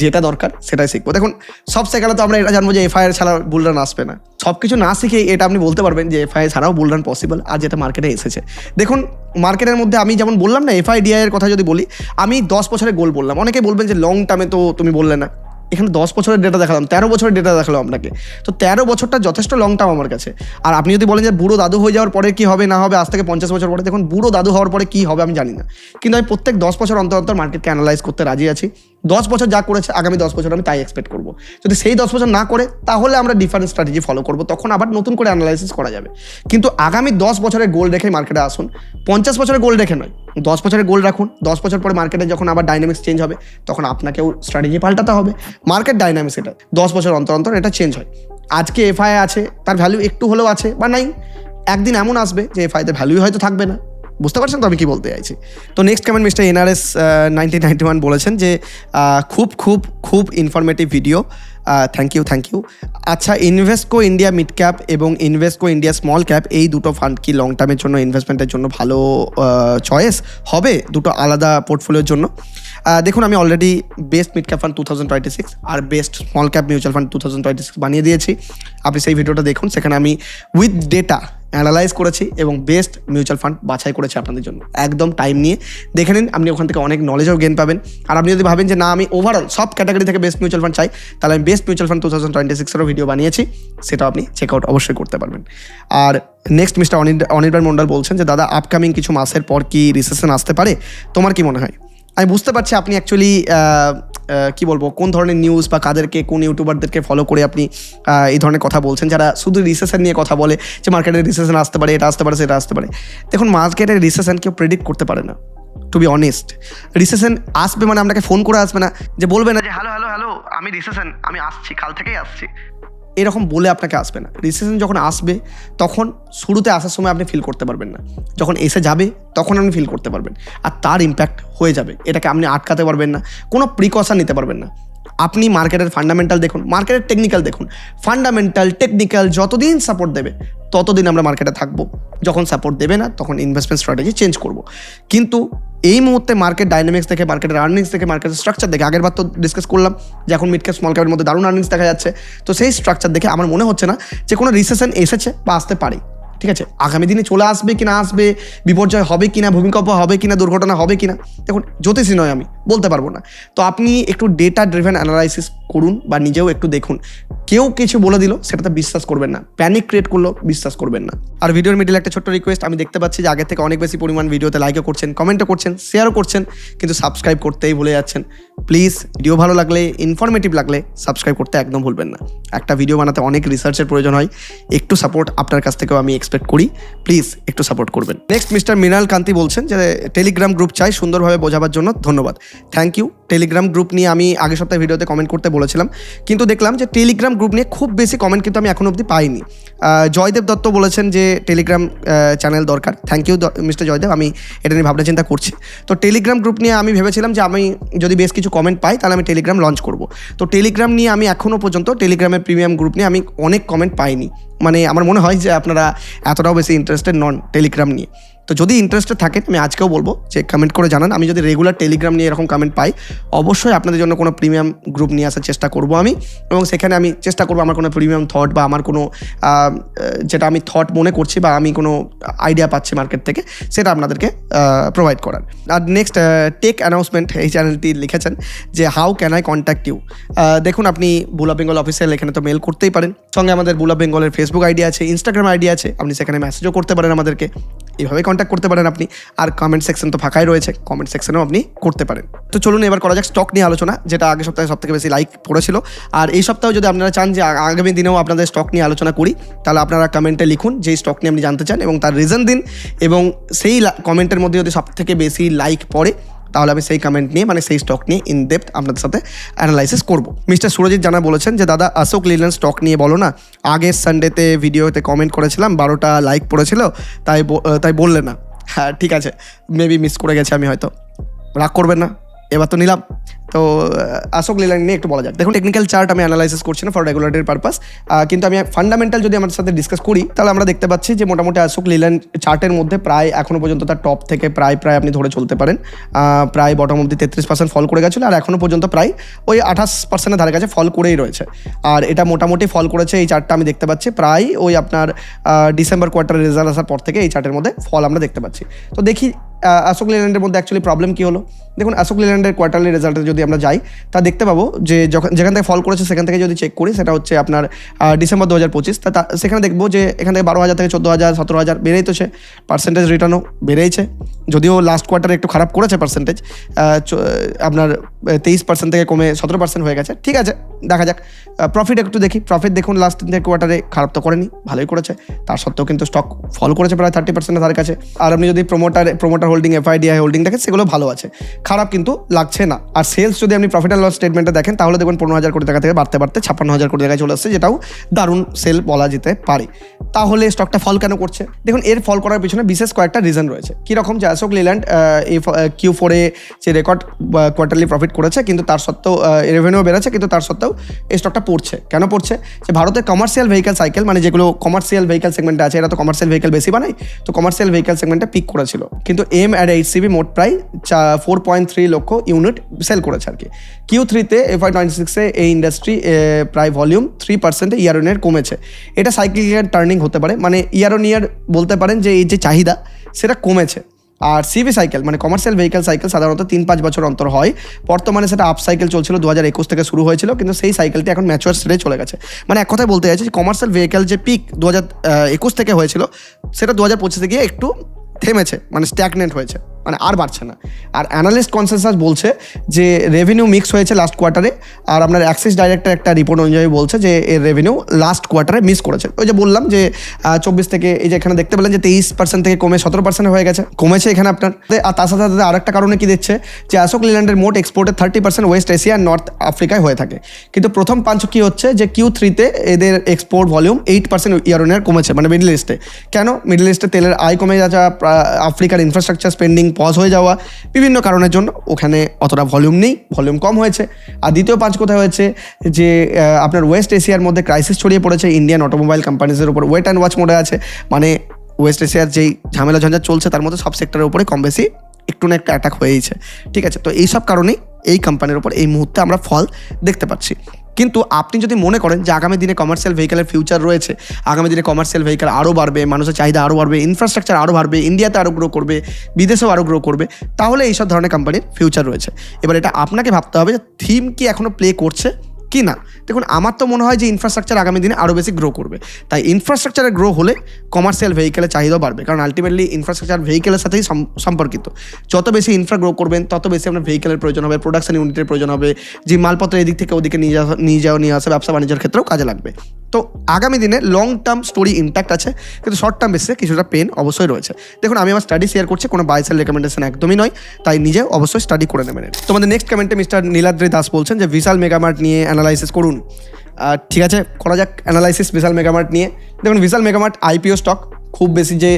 যেটা দরকার সেটাই শিখবো। দেখুন, সব শেখালে তো আমরা এটা জানবো যে এফআইআর ছাড়া বুল রান আসবে না। সব কিছু না শিখে এটা আপনি বলতে পারবেন যে এফআই ছাড়াও বুল রান পসিবল, আর যেটা মার্কেটে এসেছে। দেখুন, মার্কেটের মধ্যে আমি যেমন বললাম না, এফআইডিআই এর কথা যদি বলি, আমি 10 বছরের গোল বললাম। অনেকে বলবেন যে লং টার্মে তো তুমি বললে না, এখানে 10 বছরের ডেটা দেখালাম, 13 বছরের ডেটা দেখালাম আপনাকে। তো 13 বছরটা যথেষ্ট লং টার্ম আমার কাছে। আর আপনি যদি বলেন যে বুড়ো দাদু হয়ে যাওয়ার পরে কি হবে না হবে, আজ থেকে 50 বছর পরে, দেখুন বুড়ো দাদু হওয়ার পরে কি হবে আমি জানি না, কিন্তু আমি প্রত্যেক 10 বছর অন্তর অন্তর মার্কেটকে অ্যানালাইজ করতে রাজি আছি। 10 বছর যা করেছে আগামী 10 বছর আমি তাই এক্সপেক্ট করবো। যদি সেই 10 বছর না করে, তাহলে আমরা ডিফারেন্ট স্ট্র্যাটেজি ফলো করবো, তখন আবার নতুন করে অ্যানালাইসিস করা যাবে। কিন্তু আগামী 10 বছরের গোল রেখে মার্কেটে আসুন, 50 বছরের গোল রেখে নয়। 10 বছরের গোল রাখুন, 10 বছর পরে মার্কেটে যখন আবার ডাইনামিক্স চেঞ্জ হবে, তখন আপনাকেও স্ট্র্যাটেজি পাল্টাতে হবে। মার্কেট ডাইনামিক্স এটা 10 বছর অন্তর অন্তর এটা চেঞ্জ হয়। আজকে এফআই আছে, তার ভ্যালু একটু হলেও আছে বা নাই, একদিন এমন আসবে যে এফআইতে ভ্যালুই হয়তো থাকবে না। বুঝতে পারছেন তো আমি কি বলতে চাইছি? তো নেক্সট কমেন্ট মিস্টার এনআরএস 1991 বলেছেন যে খুব খুব খুব ইনফরমেটিভ ভিডিও, থ্যাংক ইউ। আচ্ছা, ইনভেস্টকো ইন্ডিয়া মিড ক্যাপ এবং ইনভেস্টকো ইন্ডিয়া স্মল ক্যাপ, এই দুটো ফান্ড কি লং টার্মের জন্য ইনভেস্টমেন্টের জন্য ভালো চয়েস হবে দুটো আলাদা পোর্টফোলিওর জন্য? দেখুন, আমি already best mid cap fund 2026 আর best small cap mutual fund 2026 বানিয়ে দিয়েছি। আপনি সেই ভিডিওটা দেখুন, সেখানে আমি উইথ ডেটা অ্যানালাইজ করেছি এবং বেস্ট মিউচুয়াল ফান্ড বাছাই করেছি আপনাদের জন্য। একদম টাইম নিয়ে দেখে নিন, আপনি ওখান থেকে অনেক নলেজও গেন পাবেন। আর আপনি যদি ভাবেন যে না, আমি ওভারঅল সব ক্যাটাগরি থেকে বেস্ট মিউচুয়াল ফান্ড চাই, তাহলে আমি বেস্ট মিউচুয়াল ফান্ড 2026-এরও ভিডিও বানিয়েছি, সেটাও আপনি চেক আউট অবশ্যই করতে পারবেন। আর নেক্সট মিস্টার অনির্বাণ মণ্ডল বলছেন যে দাদা আপকামিং কিছু মাসের পর কি রিসেশন আসতে পারে, তোমার কি মনে হয়? আমি বুঝতে পারছি আপনি অ্যাকচুয়ালি কি বলবো, কোন ধরনের নিউজ বা কাদেরকে, কোন ইউটিউবারদেরকে ফলো করে আপনি এই ধরনের কথা বলছেন, যারা শুধু রিসেশন নিয়ে কথা বলে যে মার্কেটের রিসেশন আসতে পারে, এটা আসতে পারে, সেটা আসতে পারে। দেখুন, মার্কেটের রিসেশন কেউ প্রেডিক্ট করতে পারে না, টু বি অনেস্ট। রিসেশন আসবে মানে আপনাকে ফোন করে আসবে না, যে বলবে না যে হ্যালো আমি রিসেশন, আমি আসছি, কাল থেকেই আসছি। এরকম বলে আপনাকে আসবে না। রিসেশন যখন আসবে তখন শুরুতে আসার সময় আপনি ফিল করতে পারবেন না, যখন এসে যাবে তখন আপনি ফিল করতে পারবেন, আর তার ইম্প্যাক্ট হয়ে যাবে। এটাকে আপনি আটকাতে পারবেন না, কোনো প্রিকশন নিতে পারবেন না। আপনি মার্কেটের ফান্ডামেন্টাল দেখুন, মার্কেটের টেকনিক্যাল দেখুন। ফান্ডামেন্টাল টেকনিক্যাল যতদিন সাপোর্ট দেবে ততদিন আমরা মার্কেটে থাকবো, যখন সাপোর্ট দেবে না তখন ইনভেস্টমেন্ট স্ট্র্যাটেজি চেঞ্জ করব। কিন্তু এই মুহূর্তে মার্কেট ডাইনামিক্স দেখে, মার্কেটের আর্নিংস দেখে, মার্কেটের স্ট্রাকচার দেখে, আগের বার তো ডিসকাস করলাম যে এখন মিড ক্যাপ স্মল ক্যাপের মধ্যে দারুণ আর্নিংস দেখা যাচ্ছে, তো সেই স্ট্রাকচার দেখে আমার মনে হচ্ছে না যে কোনো রিসেশন এসেছে বা আসতে পারে। ঠিক আছে, আগামী দিনে চলে আসবে কি না আসবে, বিপর্যয় হবে কি না, ভূমিকম্প হবে কি না, দুর্ঘটনা হবে কি না, দেখুন জ্যোতিষী নয়, আমি বলতে পারবো না। তো আপনি একটু ডেটা ড্রিভেন অ্যানালাইসিস করুন বা নিজেও একটু দেখুন। কেউ কিছু বলে দিল সেটাতে বিশ্বাস করবেন না, প্যানিক ক্রিয়েট করলেও বিশ্বাস করবেন না। আর ভিডিওর মিডিলে একটা ছোট্ট রিকোয়েস্ট, আমি দেখতে পাচ্ছি যে আগের থেকে অনেক বেশি পরিমাণ ভিডিওতে লাইকও করছেন, কমেন্টও করছেন, শেয়ারও করছেন, কিন্তু সাবস্ক্রাইব করতেই ভুলে যাচ্ছেন। প্লিজ ভিডিও ভালো লাগলে, ইনফরমেটিভ লাগলে সাবস্ক্রাইব করতে একদম ভুলবেন না। একটা ভিডিও বানাতে অনেক রিসার্চের প্রয়োজন হয়, একটু সাপোর্ট আপনার কাছ থেকেও আমি এক্সপেক্ট করি, প্লিজ একটু সাপোর্ট করবেন। নেক্সট মিস্টার মৃণাল কান্তি বলছেন যে টেলিগ্রাম গ্রুপ চাই সুন্দরভাবে বোঝাবার জন্য, ধন্যবাদ। Thank you. টেলিগ্রাম গ্রুপ নিয়ে আমি আগের সপ্তাহে ভিডিওতে কমেন্ট করতে বলেছিলাম, কিন্তু দেখলাম যে টেলিগ্রাম গ্রুপ নিয়ে খুব বেশি কমেন্ট কিন্তু আমি এখনো অবধি পাইনি। জয়দেব দত্ত বলেছেন যে টেলিগ্রাম চ্যানেল দরকার। থ্যাংক ইউ মিস্টার জয়দেব, আমি এটা নিয়ে ভাবনা চিন্তা করছি। তো টেলিগ্রাম গ্রুপ নিয়ে আমি ভেবেছিলাম যে আমি যদি বেশ কিছু কমেন্ট পাই তাহলে আমি টেলিগ্রাম লঞ্চ করব। তো টেলিগ্রাম নিয়ে আমি এখনও পর্যন্ত টেলিগ্রামের প্রিমিয়াম গ্রুপ নিয়ে আমি অনেক কমেন্ট পাইনি। মানে আমার মনে হয় যে আপনারা এতটাও বেশি ইন্টারেস্টেড নন টেলিগ্রাম নিয়ে। তো যদি ইন্টারেস্টেড থাকেন আমি আজকেও বলবো যে কমেন্ট করে জানান। আমি যদি রেগুলার টেলিগ্রাম নিয়ে এরকম কমেন্ট পাই অবশ্যই আপনাদের জন্য কোনো প্রিমিয়াম গ্রুপ নিয়ে আসার চেষ্টা করব আমি, এবং সেখানে আমি চেষ্টা করবো আমার কোনো প্রিমিয়াম থট বা আমার কোনো যেটা আমি থট মনে করছি বা আমি কোনো আইডিয়া পাচ্ছি মার্কেট থেকে সেটা আপনাদেরকে প্রোভাইড করার। আর নেক্সট টেক অ্যানাউন্সমেন্ট, এই চ্যানেলটি লিখেছেন যে how can I contact you. দেখুন আপনি বুল অফ বেঙ্গল অফিসিয়াল এখানে তো মেল করতেই পারেন, সঙ্গে আমাদের বুল অফ বেঙ্গলের ফেসবুক আইডি আছে, ইনস্টাগ্রাম আইডি আছে, আপনি সেখানে মেসেজও করতে পারেন আমাদেরকে, এভাবে কন্ট্যাক্ট করতে পারেন আপনি। আর কমেন্ট সেকশন তো ফাঁকাই রয়েছে, কমেন্ট সেকশনেও আপনি করতে পারেন। তো চলুন এবার করা যাক স্টক নিয়ে আলোচনা, যেটা আগের সপ্তাহে সবথেকে বেশি লাইক পড়েছিল। আর এই সপ্তাহে যদি আপনারা চান যে আগামী দিনেও আপনাদের স্টক নিয়ে আলোচনা করি, তাহলে আপনারা কমেন্টে লিখুন যে স্টক নিয়ে আপনি জানতে চান এবং তার রিজন দিন, এবং সেই কমেন্টের মধ্যে যদি সবথেকে বেশি লাইক পড়ে তাহলে আমি সেই কমেন্ট নিয়ে মানে সেই স্টক নিয়ে ইন ডেপথ আপনাদের সাথে অ্যানালাইসিস করব। মিস্টার সুরজিৎ জানা বলেছেন যে দাদা অশোক লেল্যান্ড স্টক নিয়ে বলো না, আগের সানডেতে ভিডিওতে কমেন্ট করেছিলাম, 12টা লাইক পড়েছিল, তাই বললে না। হ্যাঁ ঠিক আছে, মেবি মিস করে গেছে আমি, হয়তো রাগ করবেন না, এবার তো নিলাম। তো অশোক লেল্যান্ড নিয়ে একটু বলা যাক। দেখুন টেকনিক্যাল চার্ট আমি অ্যানালাইসিস করছি না ফর রেগুলেটরি পারপাস, কিন্তু আমি ফান্ডামেন্টাল যদি আমার সাথে ডিসকাস করি তাহলে আমরা দেখতে পাচ্ছি যে মোটামুটি অশোক লেল্যান্ড চার্টের মধ্যে প্রায় এখনও পর্যন্ত তার টপ থেকে প্রায় আপনি ধরে চলতে পারেন প্রায় বটম অব্দি 33% ফল করে গেছিলো, আর এখনও পর্যন্ত প্রায় ওই 28%-এর ধারে কাছে ফল করেই রয়েছে। আর এটা মোটামুটি ফল করেছে, এই চার্টটা আমি দেখতে পাচ্ছি প্রায় ওই আপনার ডিসেম্বর কোয়ার্টারের রেজাল্ট আসার পর থেকে এই চার্টের মধ্যে ফল আমরা দেখতে পাচ্ছি। তো দেখি অশোক লেল্যান্ডের মধ্যে অ্যাকচুয়ালি প্রবলেম কী হলো। দেখুন অশোক লেল্যান্ডের কোয়ার্টারলি রেজাল্টে যদি আমরা যাই তা দেখতে পাবো যে যেখান থেকে ফল করেছে সেখান থেকে যদি চেক করি সেটা হচ্ছে আপনার ডিসেম্বর 2025, তা সেখানে দেখবো যে এখান থেকে 12,000 থেকে 14,000 17,000 বেড়েই তো সে পার্সেন্টেজ রিটার্নও বেড়েইছে, যদিও লাস্ট কোয়ার্টারে একটু খারাপ করেছে পার্সেন্টেজ, আপনার 23% থেকে কমে 17% হয়ে গেছে। ঠিক আছে, দেখা যাক। প্রফিট একটু দেখি, প্রফিট দেখুন লাস্ট 3 কোয়ার্টারে খারাপ তো করেনি, ভালোই করেছে, তার সত্ত্বেও কিন্তু স্টক ফল করেছে প্রায় 30%-এর ধারে কাছে। আর আপনি যদি প্রমোটার হোল্ডিং, এফআইডিআই হোল্ডিং দেখেন সেগুলো ভালো আছে, খারাপ কিন্তু লাগছে না। আর সেলস যদি আপনি প্রফিট অ্যান্ড লস স্টেটমেন্টে দেখেন তাহলে দেখবেন 15,000 কোটি টাকা থেকে বাড়তে 56,000 কোটি টাকায় চলে আসছে, যেটাও দারুণ সেল বলা যেতে পারে। তাহলে স্টকটা ফল কেন করছে? দেখুন এর ফল করার পিছনে বিশেষ কয়েকটা রিজন রয়েছে। কীরকম? যে অশোক লেল্যান্ড এই Q4-এ যে রেকর্ড কোয়ার্টারলি প্রফিট করেছে, কিন্তু তার সত্ত্বেও রেভিনিউ বেড়েছে, কিন্তু তার সত্ত্বেও এই স্টকটা পড়ছে। কেন পড়ছে? যে ভারতের কমার্শিয়াল ভেহিক্যাল সাইকেল, মানে যেগুলো কমার্শিয়াল ভেহিক্যাল সেগমেন্টে আছে, এরা তো কমার্শিয়াল ভেহিক্যাল বেশি বানায়, তো কমার্শিয়াল ভেহিক্যাল সেগমেন্টে পিক করেছিল, কিন্তু M&HCV মোট প্রায় 4.3 লক্ষ ইউনিট সেল করেছে আর কি। Q3-তে FY26-এ এই ইন্ডাস্ট্রি প্রায় ভলিউম 3% ইয়ার অন ইয়ার কমেছে। এটা সাইক্লিক্যাল টার্নিং হতে পারে, মানে ইয়ার অন ইয়ার বলতে পারেন যে এই যে চাহিদা সেটা কমেছে। আর সিভি সাইকেল মানে কমার্শিয়াল ভেহিক্যাল সাইকেল সাধারণত 3-5 বছর অন্তর হয়, বর্তমানে সেটা আপ সাইকেল চলছিল, 2021 থেকে শুরু হয়েছিল, কিন্তু সেই সাইকেলটি এখন ম্যাচুয়ার স্টেজে চলে গেছে। মানে এক কথায় বলতে চাইছি যে কমার্শিয়াল ভেহিক্যাল যে পিক 2021 থেকে হয়েছিল সেটা 2025-এ গিয়ে একটু থেমেছে, মানে স্ট্যাগনেন্ট হয়েছে। মানে আর বাড়ছে না। আর অ্যানালিস্ট কনসেনসাস বলছে যে রেভিনিউ মিক্স হয়েছে লাস্ট কোয়ার্টারে, আর আপনার অ্যাক্সিস ডাইরেক্টের একটা রিপোর্ট অনুযায়ী বলছে যে এর রেভিনিউ লাস্ট কোয়ার্টারে মিস করেছে। ওই যে বললাম যে 24 থেকে এই যে এখানে দেখতে পেলেন যে 23% থেকে কমে 17% হয়ে গেছে, কমেছে এখানে আপনার। আর তার সাথে সাথে আরেকটা কারণে কি দিচ্ছে যে অশোক লেল্যান্ডের মোট এক্সপোর্টের 30% ওয়েস্ট এশিয়া আর নর্থ আফ্রিকায় হয়ে থাকে, কিন্তু প্রথম পাঁচ কি হচ্ছে যে Q3-তে এদের এক্সপোর্ট ভলিউম 8% ইয়ার অন ইয়ার কমেছে, মানে মিডল ইস্টে। কেন? মিডল ইস্টে তেলের আয় কমে যাওয়া, আফ্রিকার ইনফ্রাস্ট্রাকচার স্পেন্ডিং পজ হয়ে যাওয়া, বিভিন্ন কারণের জন্য ওখানে অতটা ভলিউম নেই, ভলিউম কম হয়েছে। আর দ্বিতীয় পাঁচ কোথায় হয়েছে যে আপনার ওয়েস্ট এশিয়ার মধ্যে ক্রাইসিস ছড়িয়ে পড়েছে, ইন্ডিয়ান অটোমোবাইল কোম্পানিজের উপর ওয়েট অ্যান্ড ওয়াচ মোডে আছে। মানে ওয়েস্ট এশিয়ার যেই ঝামেলা ঝঞ্ঝাট চলছে তার মধ্যে সব সেক্টরের উপরে কম বেশি একটু না একটা অ্যাটাক হয়েইছে, ঠিক আছে? তো এইসব কারণেই এই কোম্পানির উপর এই মুহূর্তে আমরা ফল দেখতে পাচ্ছি। কিন্তু আপনি যদি মনে করেন যে আগামী দিনে কমার্শিয়াল ভেহিকেলের ফিউচার রয়েছে, আগামী দিনে কমার্শিয়াল ভেহিকেল আরও বাড়বে, মানুষের চাহিদা আরও বাড়বে, ইনফ্রাস্ট্রাকচার আরও বাড়বে, ইন্ডিয়াতে আরও গ্রো করবে, বিদেশেও আরও গ্রো করবে, তাহলে এইসব ধরনের কোম্পানির ফিউচার রয়েছে। এবার এটা আপনাকে ভাবতে হবে যে থিম কি এখনও প্লে করছে কি না। দেখুন, আমার তো মনে হয় যে ইনফ্রাস্ট্রাকচার আগামী দিনে আরও বেশি গ্রো করবে, তাই ইনফ্রাস্ট্রাকচারে গ্রো হলে কমার্শিয়াল ভেহিকেলের চাহিদাও বাড়বে, কারণ আলটিমেটলি ইনফ্রাস্ট্রাকচার ভেহিকেলের সাথেই সম্পর্কিত। যত বেশি ইনফ্রা গ্রো করবেন তত বেশি আপনার ভেহিকেলের প্রয়োজন হবে, প্রোডাকশন ইউনিটের প্রয়োজন হবে, যে মালপত্র এদিক থেকে ওদিকে নিয়ে আসা ব্যবসা বাণিজ্যের ক্ষেত্রেও কাজে লাগবে। তো আগামী দিনে লং টার্ম স্টোরি ইন্ট্যাক্ট আছে, কিন্তু শর্ট টার্ম বেসিসে কিছুটা পেন অবশ্যই রয়েছে। দেখুন, আমি আমার স্টাডি শেয়ার করছি, কোনো বাই সেল রেকমেন্ডেশন একদমই নয়, তাই নিজে অবশ্যই স্টাডি করে নেবেন। তোমাদের নেক্সট কমেন্টে মিস্টার নীলাদ্রি দাস বলছেন যে বিশাল মেগামার্ট নিয়ে অ্যানালাইসিস করুন। ঠিক আছে, করা যাক অ্যানালাইসিস বিশাল মেগামার্ট নিয়ে। দেখুন, বিশাল মেগামার্ট আইপিও স্টক, খুব বেশি যে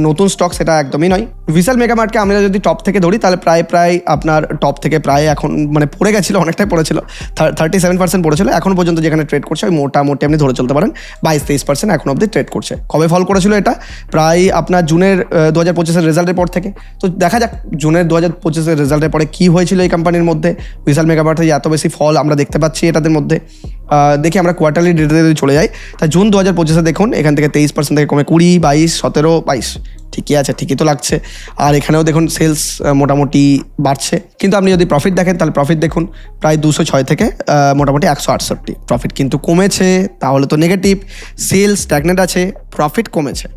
নতুন স্টক সেটা একদমই নয়। বিশাল মেগামার্টকে আমরা যদি টপ থেকে ধরি তাহলে প্রায় আপনার টপ থেকে প্রায় এখন মানে পড়ে গেছিলো, অনেকটাই পড়েছিল, 37% পড়েছিল। এখন পর্যন্ত যেখানে ট্রেড করছে ওই মোটামুটি আপনি ধরে চলতে পারেন 22-23% এখন অবধি ট্রেড করছে। কবে ফল করেছিল এটা? প্রায় আপনার জুনের 2025-এর রেজাল্টের পর থেকে। তো দেখা যাক জুনের 2025-এর রেজাল্টের পরে কী হয়েছিল এই কোম্পানির মধ্যে, বিশাল মেগামার্টে এত বেশি ফল আমরা দেখতে পাচ্ছি এটাদের মধ্যে। দেখি আমরা কোয়ার্টারলি ডেটাতে যদি চলে যাই, তা জুন 2025-এ দেখুন এখান থেকে 23% থেকে কমে 20, 22, 17, 22, ঠিকই আছে, ঠিকই তো লাগছে। আর এখানেও দেখুন সেলস মোটামুটি বাড়ছে, কিন্তু আপনি যদি প্রফিট দেখেন তাহলে প্রফিট দেখুন প্রায় 206 থেকে মোটামুটি 168 প্রফিট কিন্তু কমেছে, তাহলে তো নেগেটিভ। সেলস স্ট্যাগনেট আছে, প্রফিট কমেছে,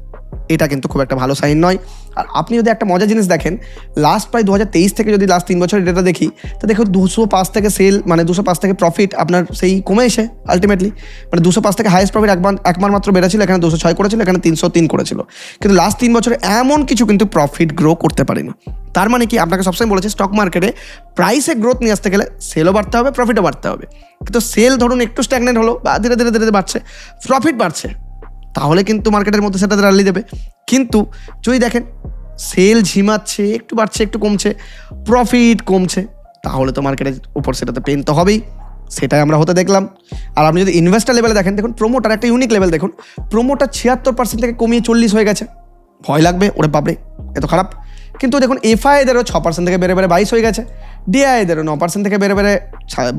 এটা কিন্তু খুব একটা ভালো সাইন নয়। আর আপনি যদি একটা মজার জিনিস দেখেন, লাস্ট প্রায় 2023 থেকে যদি লাস্ট 3 বছরের ডেটা দেখি, তো দেখুন 205 থেকে সেল মানে 205 থেকে প্রফিট আপনার সেই কমে এসে আলটিমেটলি মানে 205 থেকে হাইয়েস্ট প্রফিট একবার মাত্র বেড়েছিল, এখানে 206 করেছিল, এখানে 303 করেছিল, কিন্তু লাস্ট 3 বছরে এমন কিছু কিন্তু প্রফিট গ্রো করতে পারেনি। তার মানে কি, আপনাকে সবসময় বলেছে স্টক মার্কেটে প্রাইসে গ্রোথ নিয়ে আসতে গেলে সেলও বাড়তে হবে, প্রফিটও বাড়তে হবে। কিন্তু সেল ধরুন একটু স্ট্যাগনেট হলো বা ধীরে ধীরে ধীরে বাড়ছে, প্রফিট বাড়ছে, তাহলে কিন্তু মার্কেটের মধ্যে সেটা র্যালি দেবে। কিন্তু যদি দেখেন সেল ঝিমাচ্ছে, একটু বাড়ছে একটু কমছে, প্রফিট কমছে, তাহলে তো মার্কেটের উপর সেটাতে পেন তো হবেই, সেটাই আমরা হতে দেখলাম। আর আপনি যদি ইনভেস্টার লেভেলে দেখেন, দেখুন প্রোমোটার একটা ইউনিক লেভেল দেখুন, প্রোমোটার 76% থেকে কমিয়ে 40 হয়ে গেছে। ভয় লাগবে, ওরে বাপরে এত খারাপ। কিন্তু দেখুন এফআইদেরও 6% থেকে বেড়ে 22 হয়ে গেছে, ডিআইদেরও 9% থেকে বেড়ে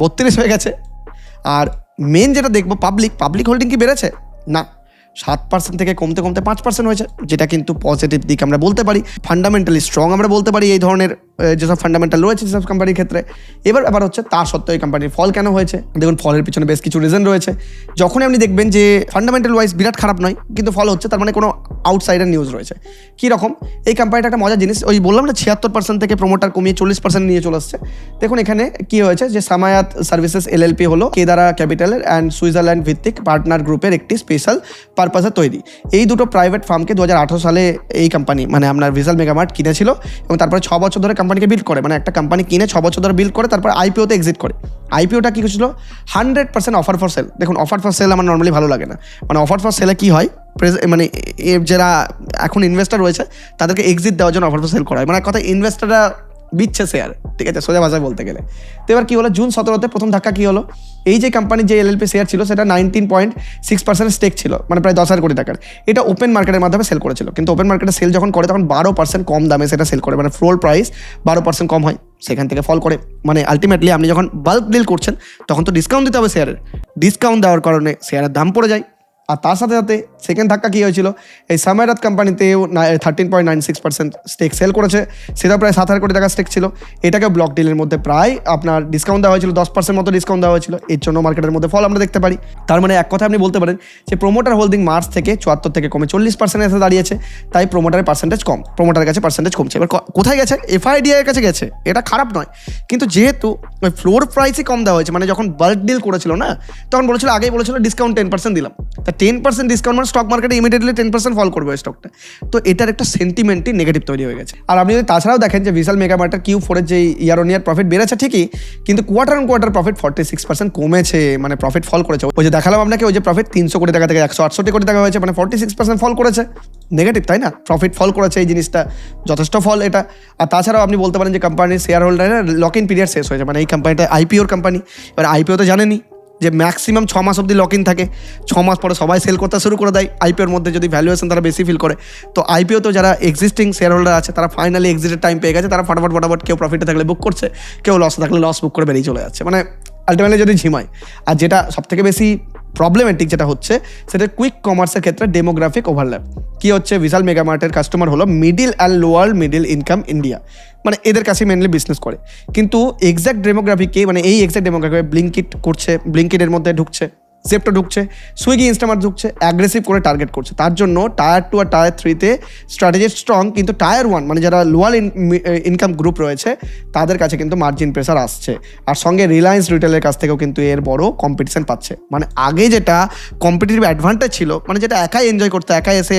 32 হয়ে গেছে। আর মেন যেটা দেখবো, পাবলিক হোল্ডিং কি বেড়েছে? না, 7% থেকে কমতে 5% হয়েছে, যেটা কিন্তু পজিটিভ দিক আমরা বলতে পারি। ফান্ডামেন্টালি স্ট্রং আমরা বলতে পারি এই ধরনের যেসব ফান্ডামেন্টাল রয়েছে যেসব কোম্পানির ক্ষেত্রে। এবার ব্যাপার হচ্ছে তার সত্ত্বেও এই কোম্পানির ফল কেন হয়েছে? দেখুন, ফলের পিছনে বেশ কিছু রিজন রয়েছে। যখনই আপনি দেখবেন যে ফান্ডামেন্টাল ওয়াইজ বিরাট খারাপ নয় কিন্তু ফল হচ্ছে, তার মানে কোনো আউটসাইডার নিউজ রয়েছে। কীরকম? এই কোম্পানিটা একটা মজার জিনিস, ওই বললাম না 76% থেকে প্রোমোটার কমিয়ে 40% নিয়ে চলে আসছে। দেখুন এখানে কি হয়েছে, যে সামায়াত সার্ভিসেস এলএলপি হলো কেদারা ক্যাপিটালের অ্যান্ড সুইজারল্যান্ড ভিত্তিক পার্টনার গ্রুপের একটি স্পেশাল পারপাসে তৈরি। এই দুটো প্রাইভেট ফার্মকে 2018 সালে এই কোম্পানি মানে আপনার বিশাল মেগামার্ট কিনেছিল, এবং তারপরে 6 বছর ধরে কোম্পানিকে বিল্ড করে, মানে একটা কোম্পানি কিনে 6 বছর ধরে বিল্ড করে তারপর আইপিওতে এক্সিট করে। আইপিওটা কী ছিল? 100% অফার ফর সেল। দেখুন, অফার ফর সেল আমার নর্মালি ভালো লাগে না। মানে অফার ফর সেলে কী হয়, মানে যারা এখন ইনভেস্টার রয়েছে তাদেরকে এক্সিট দেওয়ার জন্য অফার ফর সেল করা হয়, মানে কথা ইনভেস্টাররা বিচ্ছে শেয়ার, ঠিক আছে, সোজা ভাষায় বলতে গেলে। তো এবার কী হলো, জুন 17-তে প্রথম ধাক্কা কী হলো, এই যে কোম্পানির যে এলএলপি শেয়ার ছিল সেটা 19.6% স্টেক ছিল, মানে প্রায় 10,000 কোটি টাকার। এটা ওপেন মার্কেটের মাধ্যমে সেল করেছিল, কিন্তু ওপেন মার্কেটে সেল যখন করে তখন 12% কম দামে সেটা সেল করে, মানে ফ্লোর প্রাইস 12% কম হয়, সেখান থেকে ফল করে। মানে আলটিমেটলি আপনি যখন বাল্ক ডিল করছেন তখন তো ডিসকাউন্ট দিতে হবে শেয়ারের, ডিসকাউন্ট দেওয়ার কারণে শেয়ারের দাম পড়ে যায়। আর তার সাথে সাথে সেকেন্ড ধাক্কা কী হয়েছিল, এই সামারাত কোম্পানিতেও 13.96% স্টেক সেল করেছে, সেটা প্রায় 7,000 কোটি টাকা স্টেক ছিল। এটাকে ব্লক ডিলের মধ্যে প্রায় আপনার ডিসকাউন্ট দেওয়া হয়েছিল, 10% মতো ডিসকাউন্ট দেওয়া হয়েছিল। এর জন্য মার্কেটের মধ্যে ফল আমরা দেখতে পারি। তার মানে এক কথা আপনি বলতে পারেন যে প্রোমোটার হোল্ডিং মার্চ থেকে 74 থেকে কমে 40% এসে দাঁড়িয়েছে। তাই প্রোমোটারের পার্সেন্টেজ কম, প্রোমোটারের কাছে পার্সেন্টেজ কমছে। এবার কোথায় গেছে? FIDI এর কাছে গেছে, এটা খারাপ নয়, কিন্তু যেহেতু ওই ফ্লোর প্রাইসই কম দেওয়া হয়েছে, মানে যখন বাল্ক ডিল করেছিল না, তখন বলেছিল, আগেই বলেছিল ডিসকাউন্ট 10% দিলাম। তা 10% ডিসকাউন্ট মানে স্টক মার্কেটে ইমিডিয়েটলি 10% ফল করবে ওই স্টকটা। তো এটার একটা সেন্টিমেন্টই নেগেটিভ তৈরি হয়ে গেছে। আর আপনি যদি তাছাড়াও দেখেন যে বিশাল মেগা মার্টের Q4 যে ইয়ার অন ইয়ার প্রফিট বেড়েছে ঠিকই, কিন্তু কোয়ার্টার অন কোয়ার্টার প্রফিট 46% কমেছে, মানে প্রফিট ফল করেছে। ওই যে দেখালাম আপনাকে, ওই যে প্রফিট 300 কোটি টাকা থেকে 168 কোটি টাকা হয়েছে, মানে 46% ফল করেছে। নেগেটিভ, তাই না? প্রফিট ফল করেছে, এই জিনিসটা যথেষ্ট ফল এটা। আর তাছাড়াও আপনি বলতে পারেন যে কোম্পানির শেয়ার হোল্ডারের লক ইন পিরিয়ড শেষ হয়েছে, মানে এই কোম্পানিটা IPOর কোম্পানি। এবার IPO তো জানেনি যে ম্যাক্সিমাম 6 মাস অবধি লক ইন থাকে, 6 মাস পরে সবাই সেল করতে শুরু করে দেয় IPOর মধ্যে, যদি ভ্যালুয়েশন তারা বেশি ফিল করে। তো IPO তো যারা এক্সিস্টিং শেয়ার হোল্ডার আছে, তারা ফাইনালি এক্সিটের টাইম পেয়ে গেছে, তারা ফটাফট কেউ প্রফিটে থাকলে বুক করছে, কেউ লসে থাকলে লস বুক করে বেরিয়ে চলে যাচ্ছে, মানে আলটিমেটলি যদি ঝিমায়। আর যেটা সবথেকে বেশি প্রবলেমেটিক যেটা হচ্ছে, সেটা কুইক কমার্সের ক্ষেত্রে ডেমোগ্রাফিক ওভারল্যাপ। কি হচ্ছে, বিশাল মেগা মার্টের কাস্টমার হলো middle and lower middle income India, মানে এদের কাছে মেনলি বিজনেস করে। কিন্তু এক্স্যাক্ট ডেমোগ্রাফিকে, মানে এই এক্স্যাক্ট ডেমোগ্রাফি ব্লিঙ্কিট করছে, ব্লিঙ্কিটের মধ্যে ঢুকছে, জেপ্টো ঢুকছে, সুইগি ইনস্টামার্ট ঢুকছে, অ্যাগ্রেসিভ করে টার্গেট করছে। তার জন্য টায়ার 2 আর টায়ার 3-তে স্ট্র্যাটেজি স্ট্রং, কিন্তু টায়ার 1 মানে যারা লোয়ার ইনকাম গ্রুপ রয়েছে, তাদের কাছে কিন্তু মার্জিন প্রেসার আসছে। আর সঙ্গে রিলায়েন্স রিটেলের কাছ থেকেও কিন্তু এর বড় কম্পিটিশন পাচ্ছে। মানে আগে যেটা কম্পিটিটিভ অ্যাডভান্টেজ ছিল, মানে যেটা একাই এনজয় করতে, একাই এসে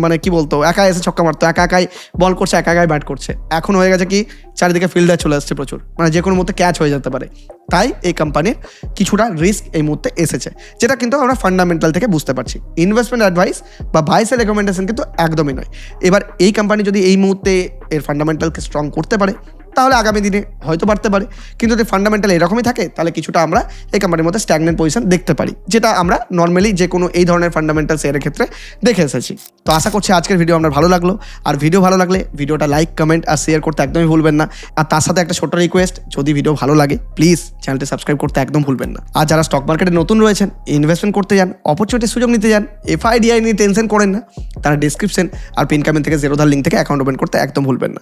মানে কি বলতো, একা এসে ছক্কা মারতো, একাই বল করছে, একাই ব্যাট করছে, এখন হয়ে গেছে কি চারিদিকে ফিল্ডার চলে আসছে প্রচুর, মানে যে কোনো মুহূর্তে ক্যাচ হয়ে যেতে পারে। তাই এই কোম্পানির কিছুটা রিস্ক এই মুহূর্তে এসেছে, যেটা কিন্তু আমরা ফান্ডামেন্টাল থেকে বুঝতে পারছি। ইনভেস্টমেন্ট অ্যাডভাইস বা ভাইসের রেকমেন্ডেশন কিন্তু একদমই নয়। এবার এই কোম্পানি যদি এই মুহূর্তে এর ফান্ডামেন্টালকে স্ট্রং করতে পারে, তাহলে আগামী দিনে হয়তো বাড়তে পারে। কিন্তু যদি ফান্ডামেন্টাল এরকমই থাকে, তাহলে কিছুটা আমরা এই কোম্পানির মধ্যে স্ট্যাগনেন্ট পজিশন দেখতে পারি, যেটা আমরা নর্মালি যে কোনো এই ধরনের ফান্ডামেন্টাল শেয়ারের ক্ষেত্রে দেখে এসেছি। তো আশা করছি আজকের ভিডিও আপনার ভালো লাগলো। আর ভিডিও ভালো লাগলে ভিডিওটা লাইক, কমেন্ট আর শেয়ার করতে একদমই ভুলবেন না। আর তার সাথে একটা ছোট রিকোয়েস্ট, যদি ভিডিও ভালো লাগে প্লিজ চ্যানেলটি সাবস্ক্রাইব করতে একদম ভুলবেন না। আর যারা স্টক মার্কেটে নতুন রয়েছেন, ইনভেস্টমেন্ট করতে যান, অপরচুনিটির সুযোগ নিতে যান, FIDI নিয়ে টেনশন করেন না, তারা ডিসক্রিপশন আর পিন কমেন্ট থেকে 0 লিঙ্ক থেকে অ্যাকাউন্ট ওপেন করতে একদম ভুলবেন না।